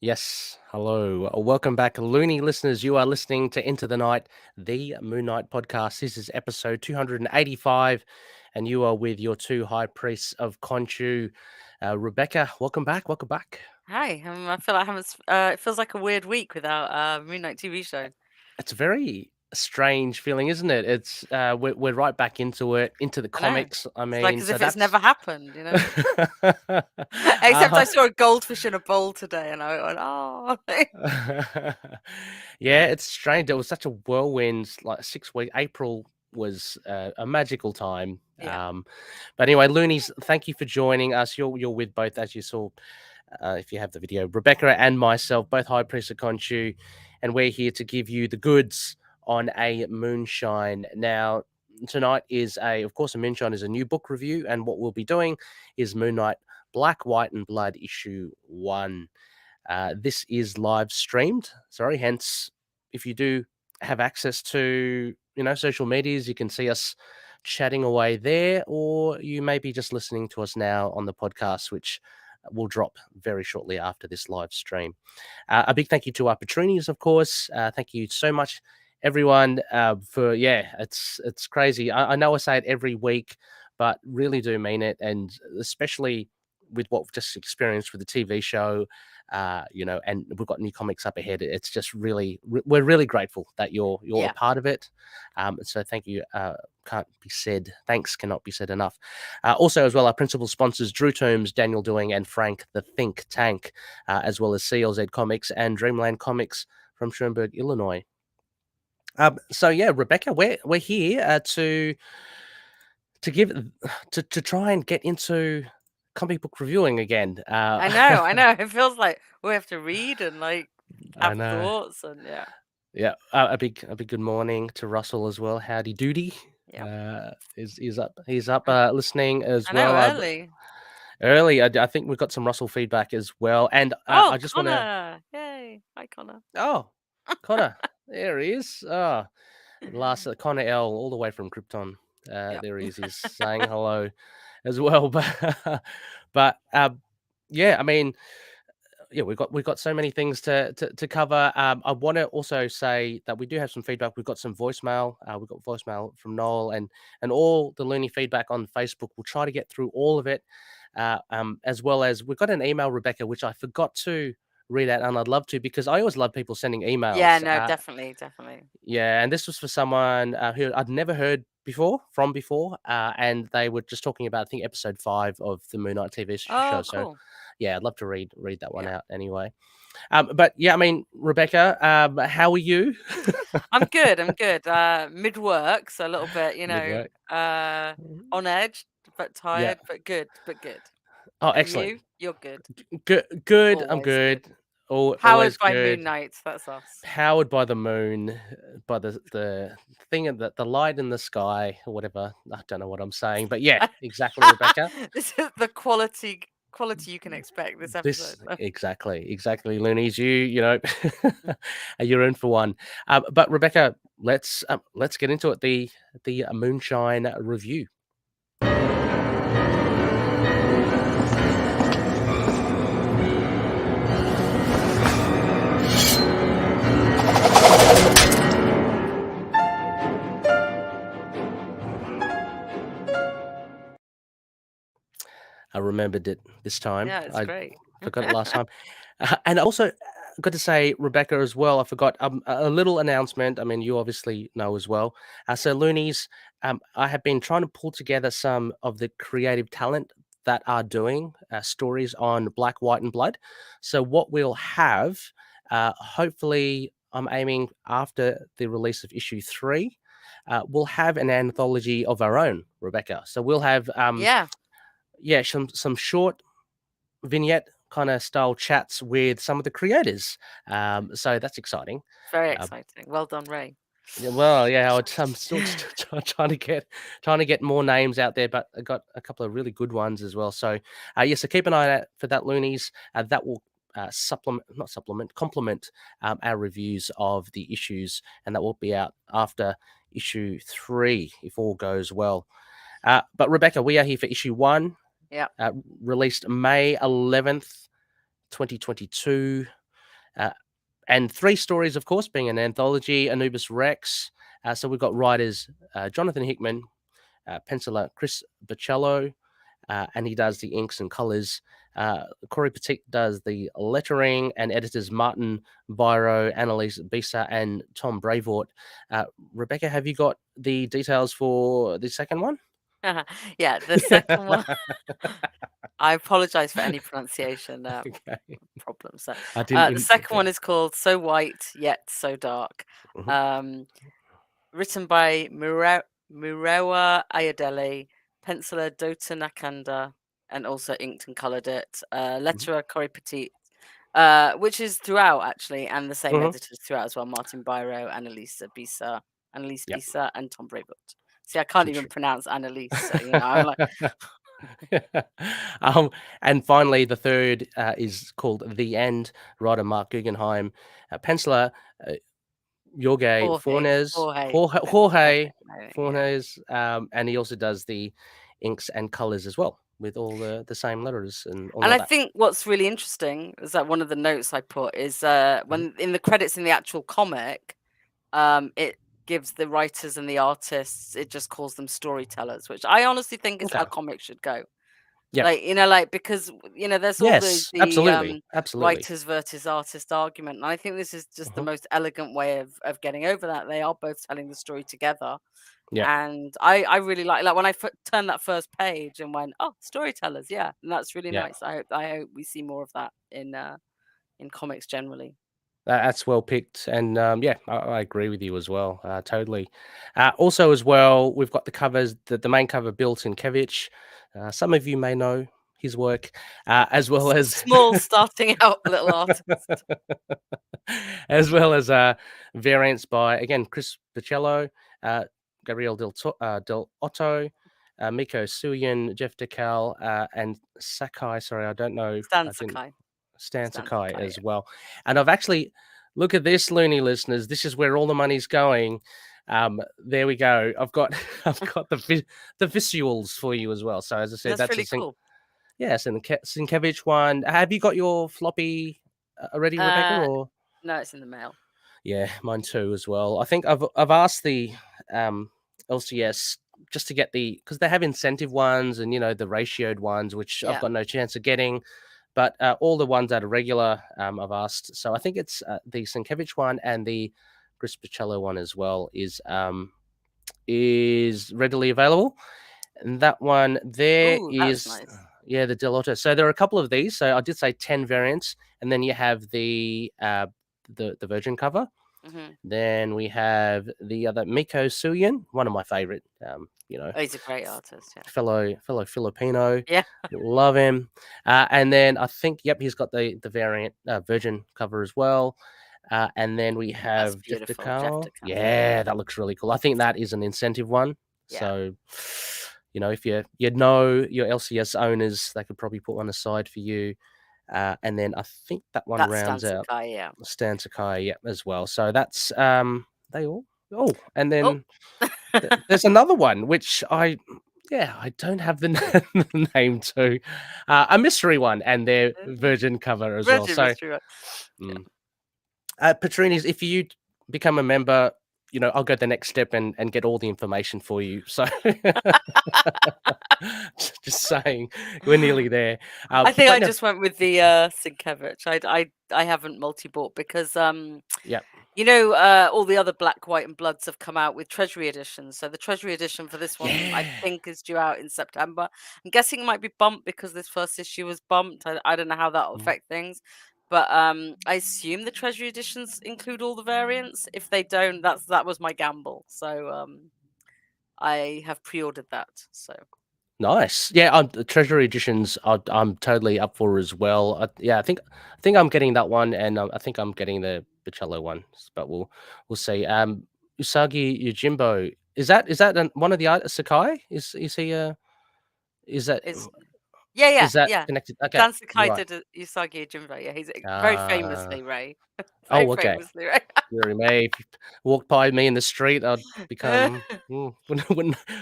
Yes, hello. Welcome back, Looney listeners. You are listening to Into the Night, the Moon Knight podcast. This is episode 285, and you are with your two high priests of Khonshu. Rebecca, welcome back. Welcome back. Hi, I feel like I haven't. It feels like a weird week without Moon Knight TV show. It's a very strange feeling, isn't it? It's we're right back into it, into the I know. comics. I It's like mean, as so if it's that's never happened, you know. Except uh, I saw a goldfish in a bowl today, and I went, "Oh." yeah, it's strange. It was such a whirlwind, like 6 week. April was a magical time. Yeah. But anyway, Loonies, thank you for joining us. You're with both, as you saw, if you have the video, Rebecca and myself, both High Priest of Khonshu, and we're here to give you the goods on a Moonshine. Now, tonight is of course, a Moonshine is a new book review, and what we'll be doing is Moon Knight Black, White, and Blood issue 1. This is live streamed. Sorry, hence, if you do have access to social medias, you can see us chatting away there, or you may be just listening to us now on the podcast, which will drop very shortly after this live stream. A big thank you to our patronies, of course. Thank you so much, everyone, for it's crazy. I know I say it every week, but really do mean it, and especially with what we've just experienced with the TV show, and we've got new comics up ahead. It's just really, we're really grateful that you're a Yeah. part of it. So thank you. Can't be said. Thanks cannot be said enough. Also, as well, our principal sponsors: Drew Toombs, Daniel Doing, and Frank the Think Tank, as well as CLZ Comics and Dreamland Comics from Schoenberg, Illinois. So yeah, Rebecca, we're here to give to try and get into comic book reviewing again. I know. I know. It feels like we have to read and like I have know. thoughts, and yeah, Yeah, a big good morning to Russell as well. Howdy doody. yeah. He's up I listening as I know. well. Early. Early. I think we've got some Russell feedback as well, and Oh, I just want to. Connor! Yay! Hi, Connor. Oh, Connor, there he is. Last Connor L, all the way from Krypton. Yep. There he is. He's saying hello as well. But yeah, I mean, yeah, we've got so many things to cover. I want to also say that we do have some feedback. We've got some voicemail. We've got voicemail from Noel and all the Looney feedback on Facebook. We'll try to get through all of it, as well as we've got an email, Rebecca, which I forgot to read out, and I'd love to because I always love people sending Yeah. emails. No. Definitely. Definitely. Yeah, and this was for someone who I'd never heard before, and they were just talking about, I think, episode 5 of the Moon Knight TV show. Oh, So cool. yeah, I'd love to read that one Yeah. out anyway. But yeah, I mean, Rebecca, how are you? I'm good. I'm good. Mid work, so a little bit, Midwork. on edge, but Yeah. tired, but good, but good. Oh, And excellent. you? You're good. Good. Good. I'm Always good. good. Powered Always by Moon good. Knight. That's us. Powered by the moon, by the thing of the light in the sky, or whatever. I don't know what I'm saying, but yeah, exactly, Rebecca. This is the quality you can expect this episode. This exactly, Loonies. You know, you're in for one. But Rebecca, let's get into it. The Moonshine review. I remembered it this time. Yeah, it's I great. forgot it last time. And also, got to say, Rebecca, as well, I forgot a little announcement. I mean, you obviously know as well. So, Loonies, I have been trying to pull together some of the creative talent that are doing stories on Black, White, and Blood. So, what we'll have, hopefully, I'm aiming after the release of issue 3, we'll have an anthology of our own, Rebecca. So, we'll have, Yeah, yeah, some short vignette kind of style chats with some of the creators. So that's exciting. very Uh, exciting. Well done, Ray. yeah, well, yeah, I'm still trying to get more names out there, but I got a couple of really good ones as well. So yeah, so keep an eye out for that, Loonies. That will complement our reviews of the issues, and that will be out after issue 3 if all goes well. But Rebecca, we are here for issue 1, Yeah. released May 11th, 2022. And 3 stories, of course, being an anthology, Anubis Rex. So we've got writers Jonathan Hickman, penciler Chris Pachello, and he does the inks and colors. Corey Petit does the lettering, and editors Martin Biro, Annalise Bisa, and Tom Brevoort. Rebecca, have you got the details for the second one? Yeah, the second one. I apologize for any pronunciation Okay. problems. So, I didn't. the second Okay. one is called So White Yet So Dark. Mhm. Written by Murewa Ayodele, penciler Dota Nakanda, and also inked and coloured it. Mhm. Letterer Cory Petit, which is throughout actually, and the same Mhm. editors throughout as well: Martin Biro, Annalise Yep. Bisa, and Tom Brevoort. See, I can't even pronounce Annalise, so I'm like, um, and finally, the third is called The End. Writer Mark Guggenheim, penciler Jorge Fornes, Jorge Yeah. Fornes, and he also does the inks and colors as well, with all the same letters and all And of I that. think what's really interesting is that one of the notes I put is Mhm. when in the credits in the actual comic, it gives the writers and the artists, it just calls them storytellers, which I honestly think is Okay. how comics should go. Yep. Like, like because there's all the Yes. Absolutely. Absolutely. writers versus artist argument, and I think this is just the Mhm. most elegant way of getting over that. They are both telling the story together, Yep. and I really like when I turned that first page and went, oh, storytellers, yeah, and that's really Yeah. nice. I hope we see more of that in comics generally. That's well picked, and yeah, I agree with you as well. Totally. Also, as well, we've got the covers. The main cover, Bill Sienkiewicz. Some of you may know his work, as well as Small starting out little artist. as well as variants by again Chris Pachello, Gabriel Del Otto, Miko Suyin, Jeff DeCal, and Sakai. Sorry, I don't know. Stan I didn't Sakai. Stan Stan Sakai Sakai, as well. And I've actually look at this, loony listeners. This is where all the money's going. There we go. I've got I've got the visuals for you as well. So as I said, that's that's a really cool. yes, and the Sienkiewicz one. Have you got your floppy already, Rebecca? Uh, Or no, it's in the mail. yeah, mine too as well. I think I've asked the LCS just to get the because they have incentive ones and the ratioed ones, which I've Yeah. got no chance of getting. But all the ones that are regular, I've asked. So I think it's the Sienkiewicz one and the Chris Pachello one as well is readily available. And that one there Ooh, that's is nice. yeah, the Delota. So there are a couple of these. So I did say 10 variants, and then you have the Virgin cover. Hmm. Then we have the other Miko Suyin, one of my favorite, Oh, he's a great artist. Yeah. fellow Filipino. Yeah. Love him. And then I think, yep, he's got the variant Virgin cover as well. And then we That's have Jeff beautiful. Jeff DeCal. DeCal. Yeah. Yeah, that looks really cool. I think that is an incentive one. Yeah. So, if you know your LCS owners, they could probably put one aside for you. And then I think that one That's Stan rounds out Sakai. Yeah. Stan Sakai, yeah, as well. So that's they all. Oh, and Oh. then there's another one which I don't have the, the name to, a mystery one, and their Virgin cover as well. Virgin So, Mystery. Right. Yeah. mm. Patrinis, if you become a member, I'll go the next step and get all the information for you. So, just saying, we're nearly there. I think I But no, just went with the Sienkiewicz. I haven't multi-bought because yeah, all the other Black, White, and Bloods have come out with Treasury editions. So the Treasury edition for this one, I yeah. think, is due out in September. I'm guessing it might be bumped because this first issue was bumped. I don't know how that will Mm. affect things, but I assume the Treasury editions include all the variants. If they don't, that was my gamble. So I have pre-ordered that. So Nice. Yeah, the Treasury editions I'm totally up for as well. Yeah, I think I'm getting that one, and I think I'm getting the Pachello one, but we'll see. Usagi Yojimbo, is that one of the art Sakai? Is he is that it's yeah, is that yeah. connected? Okay, Dan Sakai right. did Usagi Jinro. Yeah, he's very Uh famously Ray. Very oh, okay. famously Ray. Deary me, if you walked by me in the street, I'd become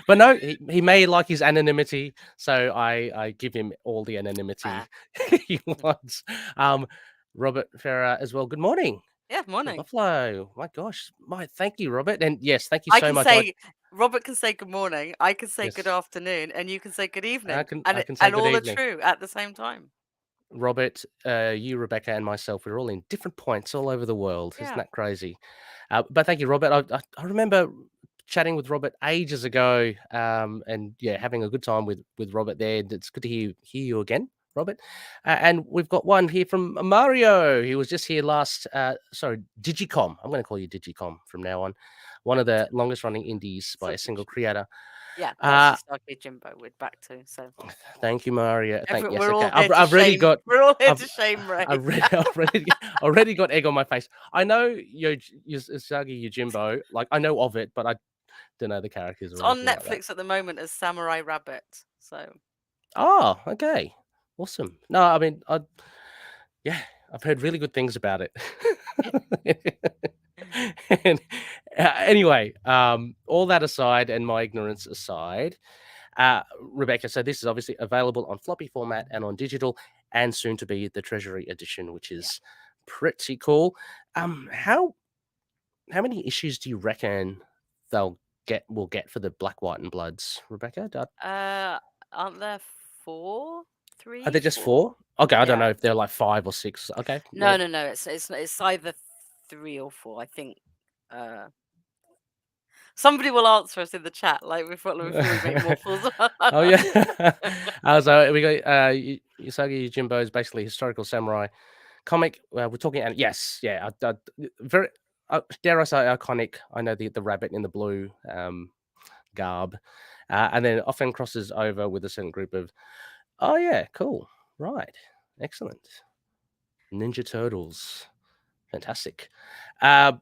but no, he may like his anonymity, so I give him all the anonymity Fair. he wants. Um, Robert Ferrer as well. Good morning Yeah, from morning. Buffalo. My gosh, thank you, Robert, and yes, thank you I so can much. say Robert can say good morning, I can say good Yes, afternoon, and you can say good I evening, can and I can say and good all are evening, true at the same time. Robert. You, Rebecca, and myself. We're all in different points all over the world. Isn't Yeah. that crazy? But thank you, Robert. I remember chatting with Robert ages ago, and yeah, having a good time with Robert there. And it's good to hear you again, Robert. And we've got one here from Mario. He was just here last. Sorry, Digicom. I'm going to call you Digicom from now on. One of the longest running indies by a single Submission. creator. Yeah, that's Uh, Usagi Jimbo we're back to. So Thank you, Mario. Yes, we're okay. all here to I've already shame. got. We're all here I've to shame Ray. already got egg on my face. I know Usagi Yojimbo, like I know of it, but I don't know the characters It's or on anything like that. Netflix at the moment as Samurai Rabbit. So Oh, okay, awesome. No, I mean, yeah, I've heard really good things about it. and, anyway, all that aside, and my ignorance aside, Rebecca, so this is obviously available on floppy format and on digital, and soon to be the Treasury edition, which yeah. is pretty cool. How many issues do you reckon they'll will get for the Black, White, and Bloods, Rebecca? Uh, aren't there four, Are three, there just four? 4? Okay, I don't Yeah. know if they're like 5 or 6. Okay, No, no. no, no. It's either three or four. I think. Uh, Somebody will answer us in the chat, like before we make more fools. Oh yeah. So we got Usagi Yojimbo is basically historical samurai comic. We're talking, and yes, yeah, very dare I say iconic. I know the rabbit in the blue garb, and then often crosses over with a certain group of. Oh yeah, cool, right, excellent. Ninja Turtles, fantastic. Uh,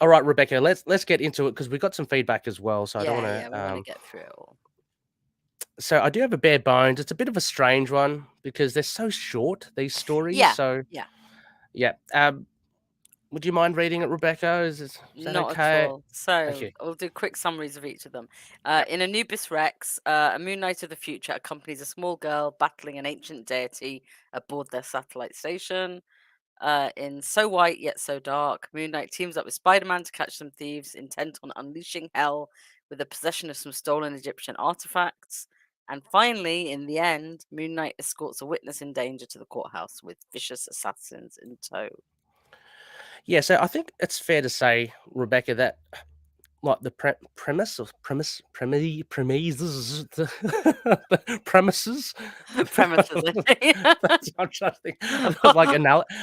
all right, Rebecca, let's get into it because we got some feedback as well. So I don't Yeah, want yeah. We to. want to get through it all. So I do have a bare bones. It's a bit of a strange one because they're so short, these stories. Yeah, So yeah. yeah. Would you mind reading it, Rebecca? Is that Not at okay? all. Thank So you. I'll do quick summaries of each of them. Yep. In Anubis Rex, a Moon Knight of the future accompanies a small girl battling an ancient deity aboard their satellite station. In So White Yet So Dark, Moon Knight teams up with Spider-Man to catch some thieves intent on unleashing hell with the possession of some stolen Egyptian artifacts. And finally, in the end, Moon Knight escorts a witness in danger to the courthouse with vicious assassins in tow. Yeah. So I think it's fair to say, Rebecca, that like the premises the premises. Premises, I think. That's what I'm trying to think. I thought it was like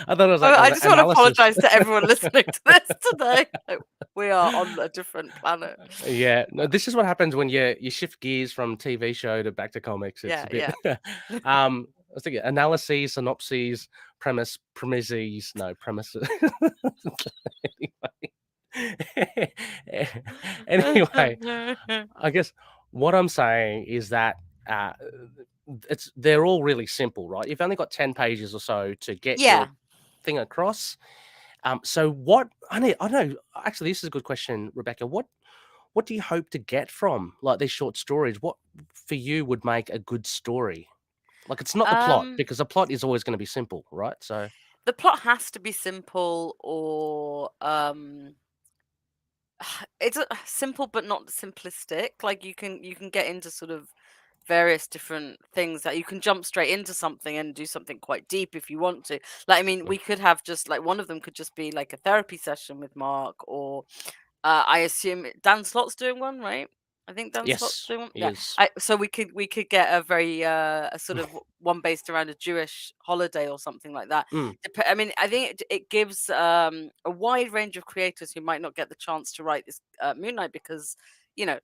I thought it was like I just want to analysis. apologize to everyone listening to this today. Like, we are on a different planet. Yeah, no, this is what happens when you shift gears from TV show to back to comics. It's Yeah, a bit, yeah. I was thinking analyses, synopses, premises, no premises. Anyway, anyway, I guess what I'm saying is that uh, they're all really simple, right? You've only got 10 pages or so to get your Yeah. thing across. So what I know actually this is a good question, Rebecca. What do you hope to get from like these short stories? What for you would make a good story? Like it's not the plot Um, because the plot is always going to be simple, right? So the plot has to be simple or it's simple but not simplistic. Like you can get into sort of various different things that you can jump straight into something and do something quite deep if you want to. Like I mean, mm, we could have just like one of them could just be like a therapy session with Mark or I assume Dan Slott's doing one, right? I think Dan Slott's yes, doing one. he Yeah. is. So we could get a very a sort of one based around a Jewish holiday or something like that. Mm, I mean, I think it gives a wide range of creators who might not get the chance to write this Moon Knight because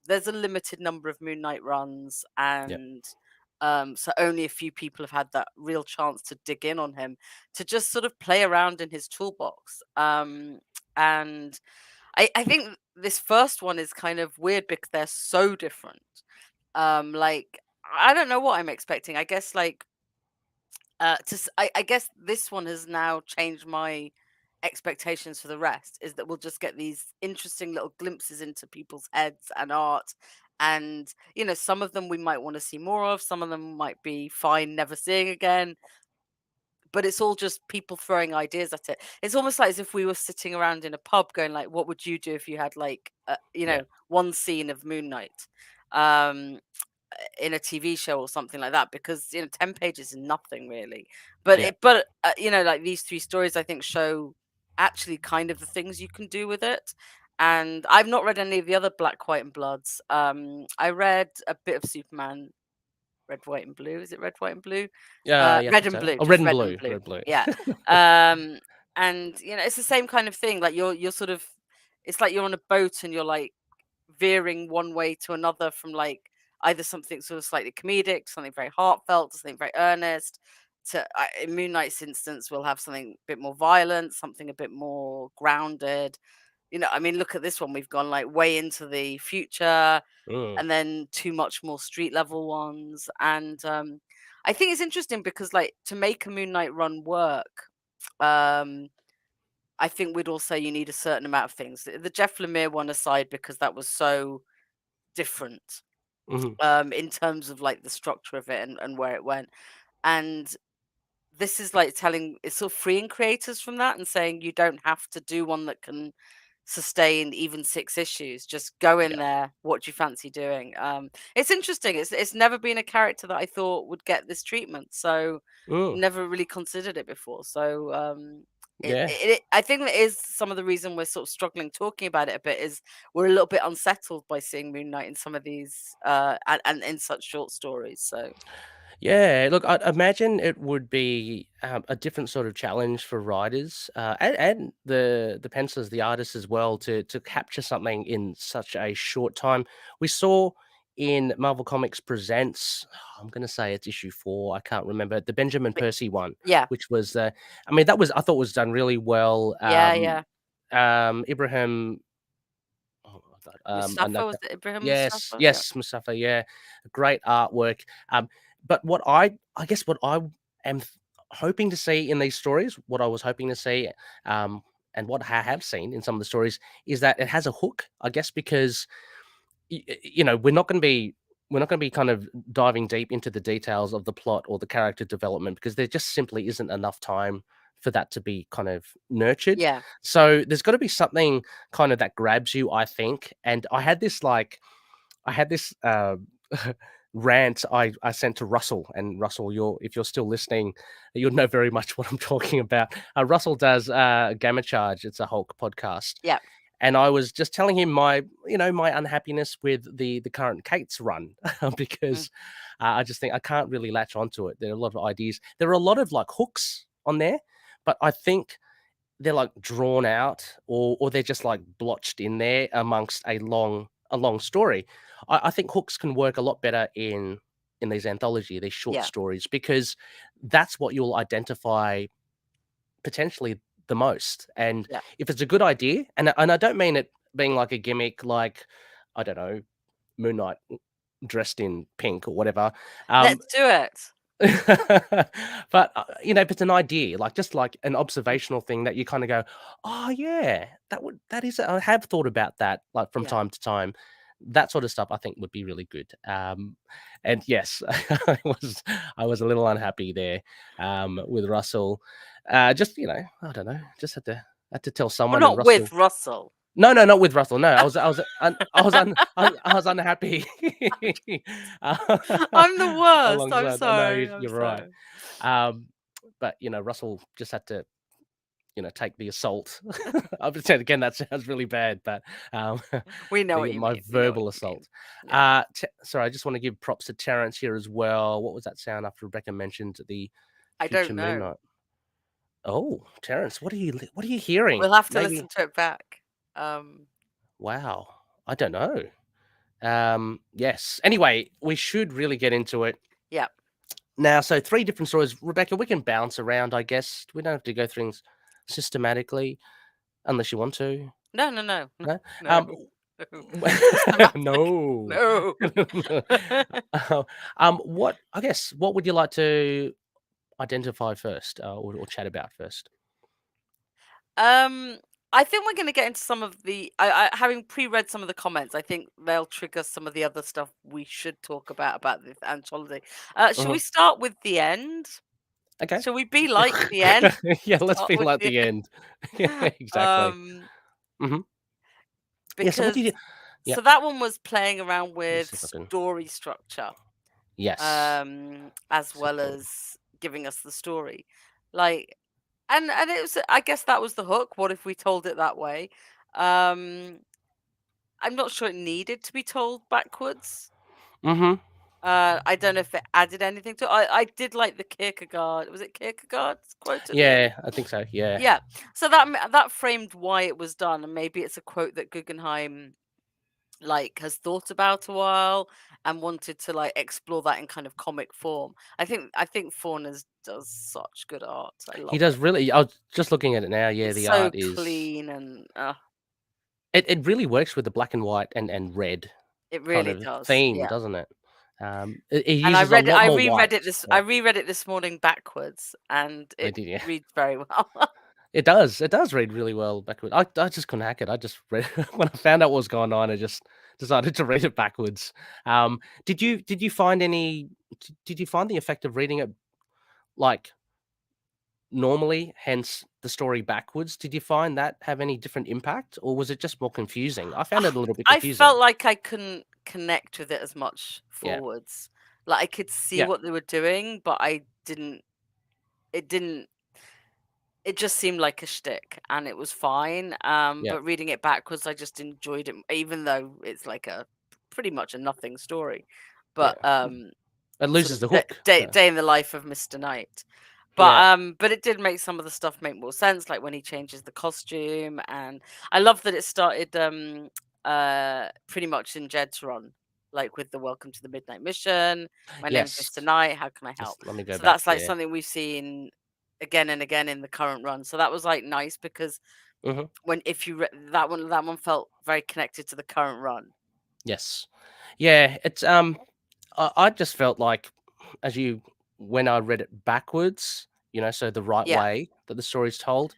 there's a limited number of Moon Knight runs yeah. and so only a few people have had that real chance to dig in on him to just sort of play around in his toolbox. And I think this first one is kind of weird because they're so different. Like I don't know what I'm expecting. I guess like I guess this one has now changed my expectations for the rest. Is that we'll just get these interesting little glimpses into people's heads and art, and some of them we might want to see more of. Some of them might be fine, never seeing again. but it's all just people throwing ideas at it. It's almost like as if we were sitting around in a pub going like, what would you do if you had like, Yeah. one scene of Moon Knight um, in a TV show or something like that? Because 10 pages is nothing really. But Yeah. like these 3 stories I think show actually kind of the things you can do with it. And I've not read any of the other Black, White, and Bloods. I read a bit of Superman, Red, White, and Blue. Is it Red, White, and Blue? Yeah, I Red think and so. Blue, Oh, red just and Red and blue. Blue. Red, blue. Yeah. Um, and it's the same kind of thing. Like you're sort of, it's like you're on a boat and you're like veering one way to another from like either something sort of slightly comedic, something very heartfelt, to something very earnest. In Moon Knight's instance, we'll have something a bit more violent, something a bit more grounded. I mean, look at this one. We've gone like way into the future, Mm, and then two much more street level ones. And I think it's interesting because like to make a Moon Knight run work, um, I think we'd all say you need a certain amount of things. The Jeff Lemire one aside, because that was so different mhm. in terms of like the structure of it and where it went. And this is like it's sort of freeing creators from that and saying you don't have to do one that can sustain even 6 issues. Just go in Yeah. there. What do you fancy doing? It's interesting. It's never been a character that I thought would get this treatment. So Mm, never really considered it before. So yeah. I think that is some of the reason we're sort of struggling talking about it a bit is we're a little bit unsettled by seeing Moon Knight in some of these and in such short stories. So Yeah, look, I imagine it would be a different sort of challenge for writers and the pencilers, the artists as well, to capture something in such a short time. We saw in Marvel Comics Presents, I'm going to say it's issue 4, I can't remember, the Benjamin but Percy one, yeah, which was, I mean, that was I thought was done really well. yeah. Ibrahim Oh my god, I know Mustafa, was that. it Ibrahim Yes, Mustafa? Yeah. yes, Mustafa, yeah, great artwork. But what I guess what I am hoping to see in these stories, what I was hoping to see, um, and what I have seen in some of the stories is that it has a hook. I guess because we're not going to be kind of diving deep into the details of the plot or the character development because there just simply isn't enough time for that to be kind of nurtured. Yeah. So there's got to be something kind of that grabs you, I think. And I had this rant I sent to Russell, and Russell, if you're still listening, you'll know very much what I'm talking about. Russell does Gamma Charge. It's a Hulk podcast, Yeah. and I was just telling him my unhappiness with the current Kate's run Mm, because I just think I can't really latch onto it. There are a lot of ideas. There are a lot of like hooks on there, but I think they're like drawn out or they're just like blotched in there amongst a long story. I think hooks can work a lot better in these anthology, these short yeah. stories, because that's what you'll identify potentially the most. And Yeah. if it's a good idea, and I don't mean it being like a gimmick, like I don't know, Moon Knight dressed in pink or whatever. Um, Let's do it. but if it's an idea, like just like an observational thing that you kind of go, oh yeah, that is, I have thought about that, like from Yeah. time to time. That sort of stuff, I think, would be really good. And yes, I was a little unhappy there with Russell. Just I don't know, just had to tell Well, someone, and not Russell. with Russell. No, no, not with Russell. No, I was unhappy. I'm the worst. I'm Alongside, no, sorry. I'm you're right. sorry. Um, but Russell just had to, take the assault. I've said again that sounds really bad, but um, We know what you my mean. We know what verbal you mean. assault. Yeah. Sorry, I just want to give props to Terrence here as well. What was that sound after Rebecca mentioned the I future don't Moon know. Knight? Oh, Terrence, what are you hearing? We'll have to Maybe. listen to it back. Um, Wow, I don't know. Yes. Anyway, we should really get into it yeah. now. So 3 different stories. Rebecca, we can bounce around, I guess. We don't have to go through things systematically unless you want to. No, no, no. No? No. Um, No. Systematic. no. No. What would you like to identify first, or chat about first? Um, I think we're going to get into some of the. Having pre-read some of the comments, I think they'll trigger some of the other stuff we should talk about this anthology. Should we Mhm. start with the end? Okay. Shall we be like the end? Yeah, let's Start be with like the the end. end. Yeah, exactly. hmm Yeah. So what Because did you? Yeah. so that one was playing around Let me with see if I can. story structure, Yes. as So well cool. as giving us the story. Like, and it was, I guess that was the hook. What if we told it that way? Um, I'm not sure it needed to be told backwards. hmm I don't know if it added anything to it. I did like the Kierkegaard. Was it Kierkegaard's quote at the end? Yeah, I think so. Yeah. Yeah. So that framed why it was done, and maybe it's a quote that Guggenheim like has thought about a while and wanted to like explore that in kind of comic form. I think Fauna's does such good art. I He love does it. really. I was just looking at it now. Yeah, It's the so art is. clean and It really works with the black and white and red it kind really of does. theme, Yeah. doesn't it? It And I uses a read it lot I more reread it whites. this I Yeah, reread it this morning backwards and I it did. Yeah, reads very well. it does. It does read really well backward. I just couldn't hack it. I just read when I found out what was going on. I just decided to read it backwards. Did you find any? Did you find the effect of reading it like normally, hence the story backwards? Did you find that have any different impact, or was it just more confusing? I found it a little bit I confusing. felt like I couldn't connect with it as much Yeah, forwards. Like I could see yeah, what they were doing, but it didn't it just seemed like a shtick and it was fine. yeah, But reading it backwards, I just enjoyed it, even though it's like a pretty much a nothing story. But yeah. It sort loses of the hook. day in the life of Mr. Knight. Yeah, But it did make some of the stuff make more sense, like when he changes the costume, and I love that it started pretty much in Jed's run, like with the Welcome to the Midnight Mission. My name's yes. Mr. Knight. How can I help? Just let me go So back that's like there. something we've seen again and again in the current run. So that was like nice because Mhm. when if you that one felt very connected to the current run. Yes. Yeah, it's, I just felt like as you when I read it backwards, so the right Yeah, way that the story's told,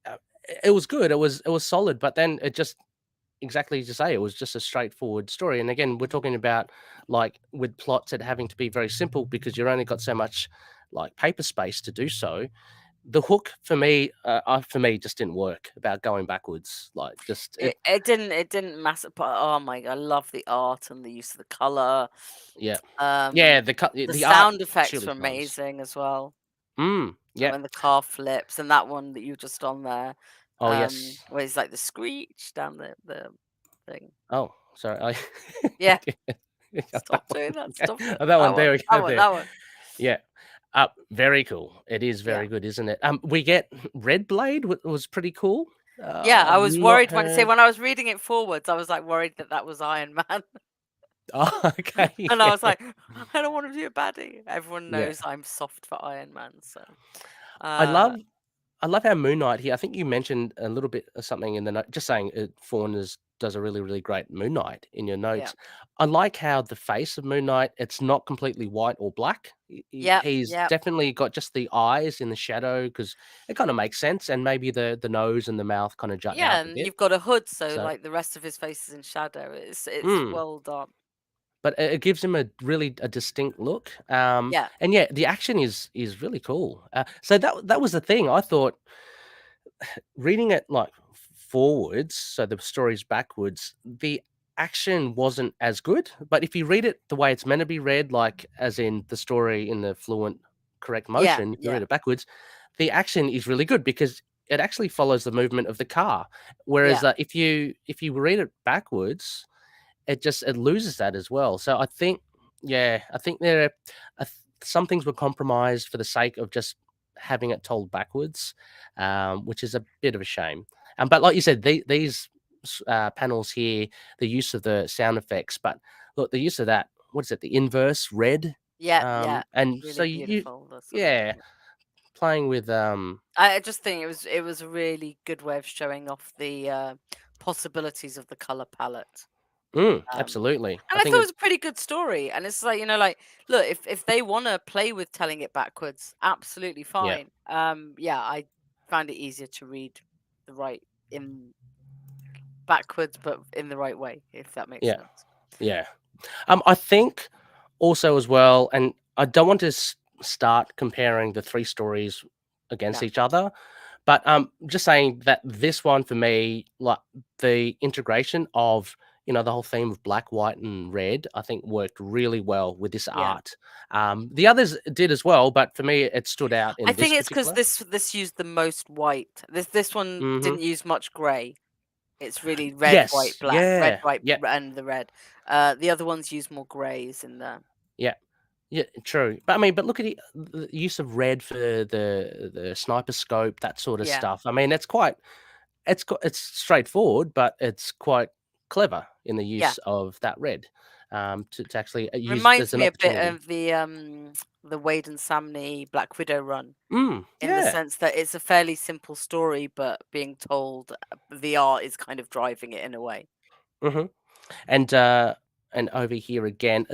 uh, it was good, it was solid, but then it just exactly as you say, it was just a straightforward story, and again, we're talking about, like, with plots, it having to be very simple because you've only got so much, like, paper space to do so. The hook for me, just didn't work about going backwards, like, just it it didn't matter. But oh my, I love the art and the use of the color. yeah. Um, Yeah, the the art sound effects surely were shows. amazing as well. Like Yeah. when the car flips, and that one that you just on there, Oh, yes. where it's like the screech down the thing. Oh, sorry, I Yeah, yeah, that stop doing one. that. Yeah, Stop it. oh, that That one, one. there we That go, one. there. That one. Yeah. Very cool. It is Yeah. very good, isn't it? We get Red Blade was pretty cool. Yeah, I I've was not worried when say heard. when I was reading it forwards, I was like worried that that was Iron Man, Oh, okay, and I was yeah. like, I don't want to be a baddie. Everyone Yeah. knows I'm soft for Iron Man, so I uh, love I love how Moon Knight here I think you mentioned a little bit of something in the note just saying, Fawn does a really, really great Moon Knight in your yeah, notes. I like how the face of Moon Knight, it's not completely white or black. yep, He's yep. definitely got just the eyes in the shadow because it kinda makes sense, and maybe the nose and the mouth kinda jut Yeah, out a and bit. you've got a hood, so So like the rest of his face is in shadow. It's mm. well done. But it gives him a distinct look, Yeah, and yeah, the action is really cool. So that was the thing. I thought reading it like forwards, so the story's backwards, the action wasn't as good. But if you read it the way it's meant to be read, like as in the story in the fluent, correct yeah, motion, if you yeah, read it backwards, the action is really good because it actually follows the movement of the car. yeah, Whereas if you read it backwards, it loses that as well. So I think, yeah, I think some things were compromised for the sake of just having it told backwards, which is a bit of a shame. But like you said, these panels here, the use of the sound effects, but look, the use of that, what is it, the inverse red, yeah, yeah. and so Really beautiful. The sort of yeah, playing with I just think it was a really good way of showing off the possibilities of the color palette. absolutely. And I I think thought it it, was a pretty good story. And it's like, like, look, if they want to play with telling it backwards, absolutely yeah, fine. Yeah, I found it easier to read the right in backwards, but in the right way, if that makes yeah, sense. yeah. I think also as well, and I don't want to. start comparing the three stories against Yeah. each other. But just saying that this one for me, like the integration of the whole theme of black, white, and red, I think worked really well with this Yeah. art. The others did as well, but for me, it stood out I in this think it's because particular. this used the most white. This one Hmm. didn't use much grey. It's really red, white, Yes, black, red, yeah, white, yeah, and the red. The other ones use more greys in there. yeah. Yeah, true. But I mean, but look at the use of red for the sniper scope, that sort of Yeah, stuff. I mean, it's straightforward, but it's quite clever in the yeah. use of that red. To actually use there's Reminds an me a bit opportunity. of the Wade and Samney Black Widow run in the Yeah. sense that it's a fairly simple story, but being told the art is kind of driving it in a way. Hmm. And over here again,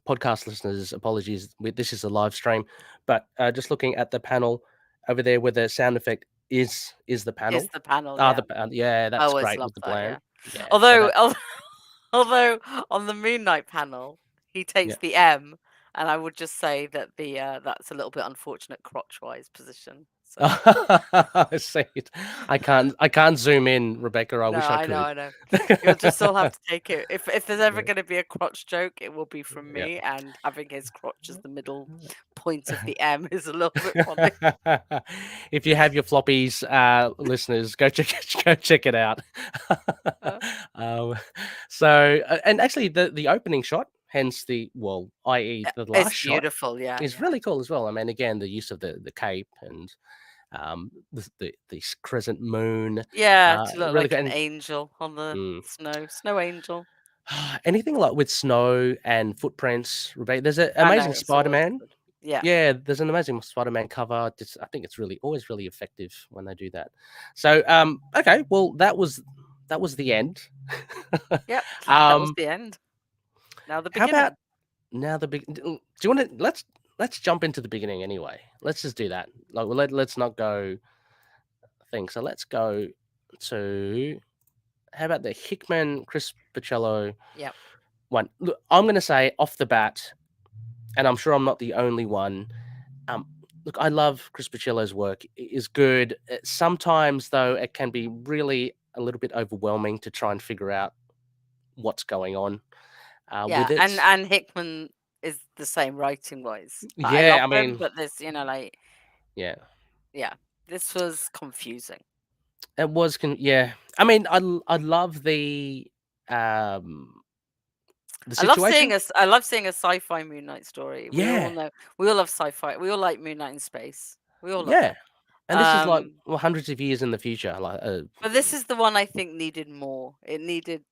podcast listeners, apologies. This is a live stream, but just looking at the panel over there, where the sound effect is the Is panel. the panel, Ah, yeah. yeah, I that's always great love with the that, yeah. bland. Yeah, so Although that although on the Moon Knight panel, he takes yeah. the M, and I would just say that that's a little bit unfortunate crotch-wise position. So I see it. I can't zoom in, Rebecca. I no, wish I I know, could. I know. You'll just all have to take it. If there's ever Yeah, going to be a crotch joke, it will be from yeah. me, and having his crotch as the middle point of the M is a little bit funny. If you have your floppies, listeners, go check go check it out. Uh, um, so, and actually, the opening shot, hence i.e., the It's last shot, beautiful, yeah, is yeah. really cool as well. I mean, again, the use of the cape and the crescent moon, Yeah, to look really like good. an And angel on the mm, snow angel. anything like with snow and footprints, Rebecca. There's an I know, amazing it's always Spider-Man. good. Yeah. Yeah, there's an amazing Spider-Man cover. I think it's really always really effective when they do that. So, okay, well, that was the end. Yep, that was um, the end. Now the how about beginning. now the big? Do you want to let's jump into the beginning anyway. Let's just do that. Like, well, let's not go thing. So let's go to how about the Hickman Chris Pachello Yep. one? Look, I'm going to say off the bat, and I'm sure I'm not the only one. Um, Look, I love Chris Pachello's work. It is good. Sometimes, though, it can be really a little bit overwhelming to try and figure out what's going on with Yeah, it. and Hickman is the same writing wise. I love Yeah, I them, mean, but this, like, yeah, yeah, this was confusing. it was. Yeah, I mean, I love um the situation. I love seeing a sci-fi Moon Knight story. We all Yeah, know we all love sci-fi. We all like Moon Knight in space. We all love yeah, it. and this is like Um, hundreds of years in the future. Like, but this is the one I think needed more. It needed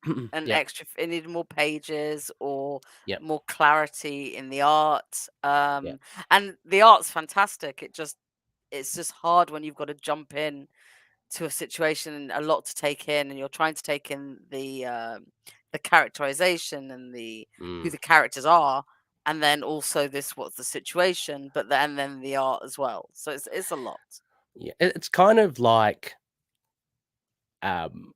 yep, it needed more pages or yep, more clarity in the art. yep. And the art's fantastic. It's just hard when you've got to jump in to a situation and a lot to take in, and you're trying to take in the characterization and the who Mm, the characters are, and then also this what's the situation, but then the art as well. So it's a lot. yeah, it's kind of like um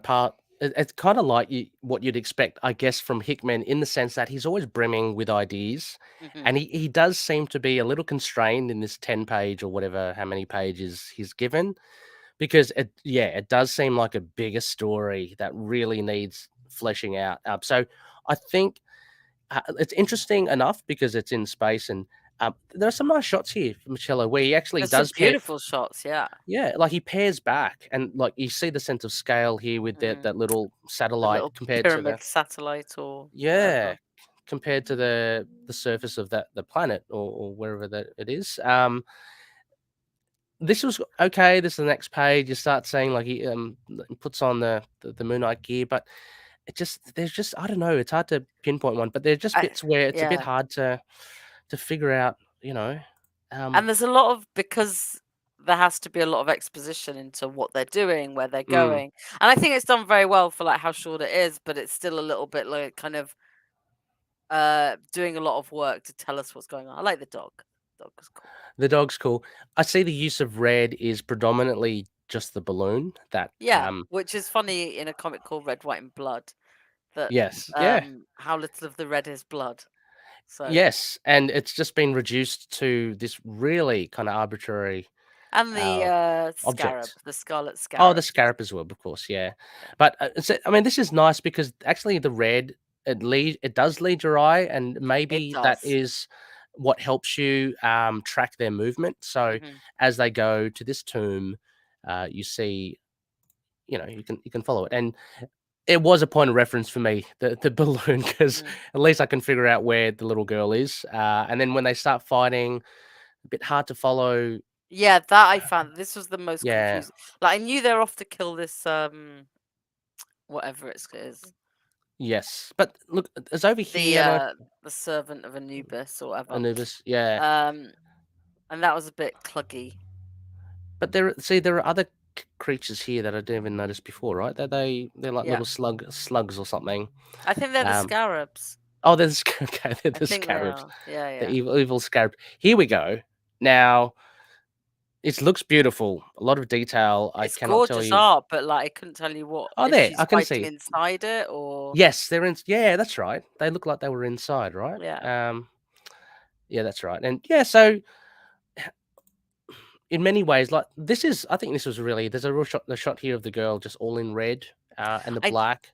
part it's kind of like what you'd expect, I guess, from Hickman in the sense that he's always brimming with ideas, Hmm. and he does seem to be a little constrained in this 10 page or whatever how many pages he's given, because it does seem like a bigger story that really needs fleshing out. So I think it's interesting enough because it's in space, and there are some nice shots here from Michello where he actually There's some does pair. beautiful shots, yeah. Yeah, like he pairs back, and like you see the sense of scale here with that Hmm. that little The satellite little compared to pyramid the satellite or yeah whatever. compared to the surface of the planet, or wherever that it is. This was okay. This is the next page. You start seeing like he puts on the Moon Knight gear, but there's just I don't know. It's hard to pinpoint one, but there's just bits where it's a bit Yeah. hard to figure out. You know, um, And there's a lot of because there has to be a lot of exposition into what they're doing, where they're mm, going. And I think it's done very well for like how short it is, but it's still a little bit like kind of doing a lot of work to tell us what's going on. I like the dog. Dog was cool. the dog's cool. I see the use of red is predominantly just the balloon that Yeah, which is funny in a comic called Red, White, and Blood that yes, yeah. how little of the red is blood. So Yes, and it's just been reduced to this really kind of arbitrary and uh, the scarab, object. the scarlet Oh, the scarab. scarab as well, of course, yeah. Yeah. But I mean, this is nice because actually the red it does lead your eye, and It maybe that does. is what helps you track their movement. So Hmm. as they go to this tomb, you see, you can follow it, and it was a point of reference for me, the balloon, because Mm. at least I can figure out where the little girl is. And then when they start fighting, a bit hard to follow. Yeah, that I found. This was the most Yeah, confusing. Like I knew they're off to kill this whatever it is. yes, but look, it's over The here. I don't know if the servant of Anubis or whatever. Anubis, yeah. Um and that was a bit cluggy. But there are other creatures here that I didn't even notice before, right? They're like Yeah. little slugs or something. I think they're the Um, scarabs. oh, there's okay, they're I the think they scarabs, are. Yeah, the yeah. evil scarab. Here we go. Now it looks beautiful, a lot of detail. I It's cannot tell gorgeous you. art, but like I couldn't tell you what Oh, if there she's I can fighting see. inside it or Yes, they're in. Yeah, that's right. They look like they were inside, right? yeah. Yeah, that's right. And yeah, so in many ways, like this is, I think this was really. There's a real shot. The shot here of the girl just all in red and the I black.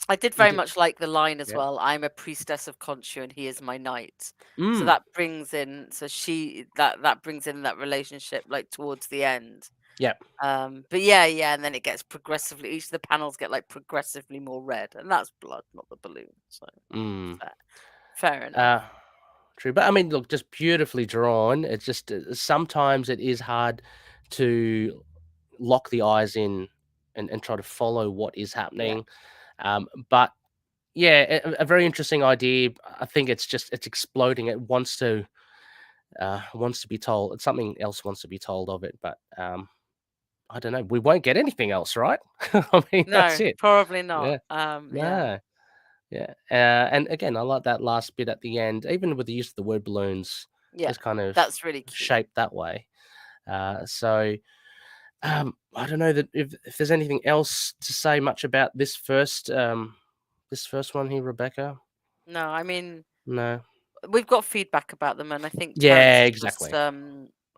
I did You very did, much like the line as yeah. well. I'm a priestess of Khonshu and he is my knight. So Mm, that brings in so she that brings in that relationship like towards the end. yeah. But yeah, yeah, and then it gets progressively each of the panels get like progressively more red, and that's blood, not the balloon. So Mm. fair, fair enough. Uh, true, but I mean, look, just beautifully drawn. It's just sometimes it is hard to lock the eyes in and try to follow what is Yeah. happening. But yeah, a very interesting idea. I think it's exploding. It wants to be told. Something else wants to be told of it, but I don't know. We won't get anything else, right? I mean, that's No, it. probably not. Yeah. Yeah. No. Yeah. And again, I like that last bit at the end, even with the use of the word balloons, Yeah. is kind of That's really cute. shaped that way. So I don't know that if there's anything else to say much about this first one here, Rebecca. No, I mean No. we've got feedback about them, and I think Terence Yeah, has just exactly.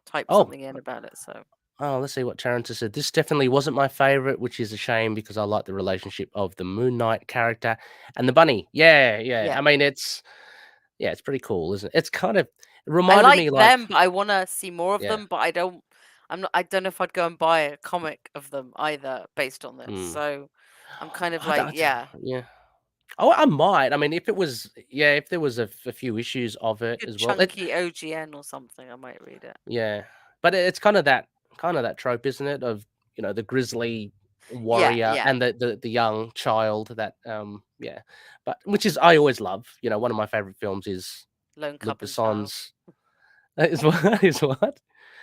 typed Oh, something in about it. So let's see what Charenter said. This definitely wasn't my favorite, which is a shame because I like the relationship of the Moon Knight character and the bunny. Yeah, yeah. yeah, I mean, it's pretty cool, isn't it? It's kind of it I reminded like me like them, but I want to see more of yeah. them. But I don't. I'm not. I don't know if I'd go and buy a comic of them either based on this. Hmm. So I'm kind of I, like, I, yeah, yeah. Oh, I might. I mean, if it was, yeah, if there was a few issues of it good as well. chunky OGN or something. I might read it. Yeah, but it's kind of that trope, isn't it? Of the grizzly Yeah, warrior yeah. and the young child that yeah, but which is I always love. One of my favorite films is Lone Luc Coven Child. Besson's. Is what is what?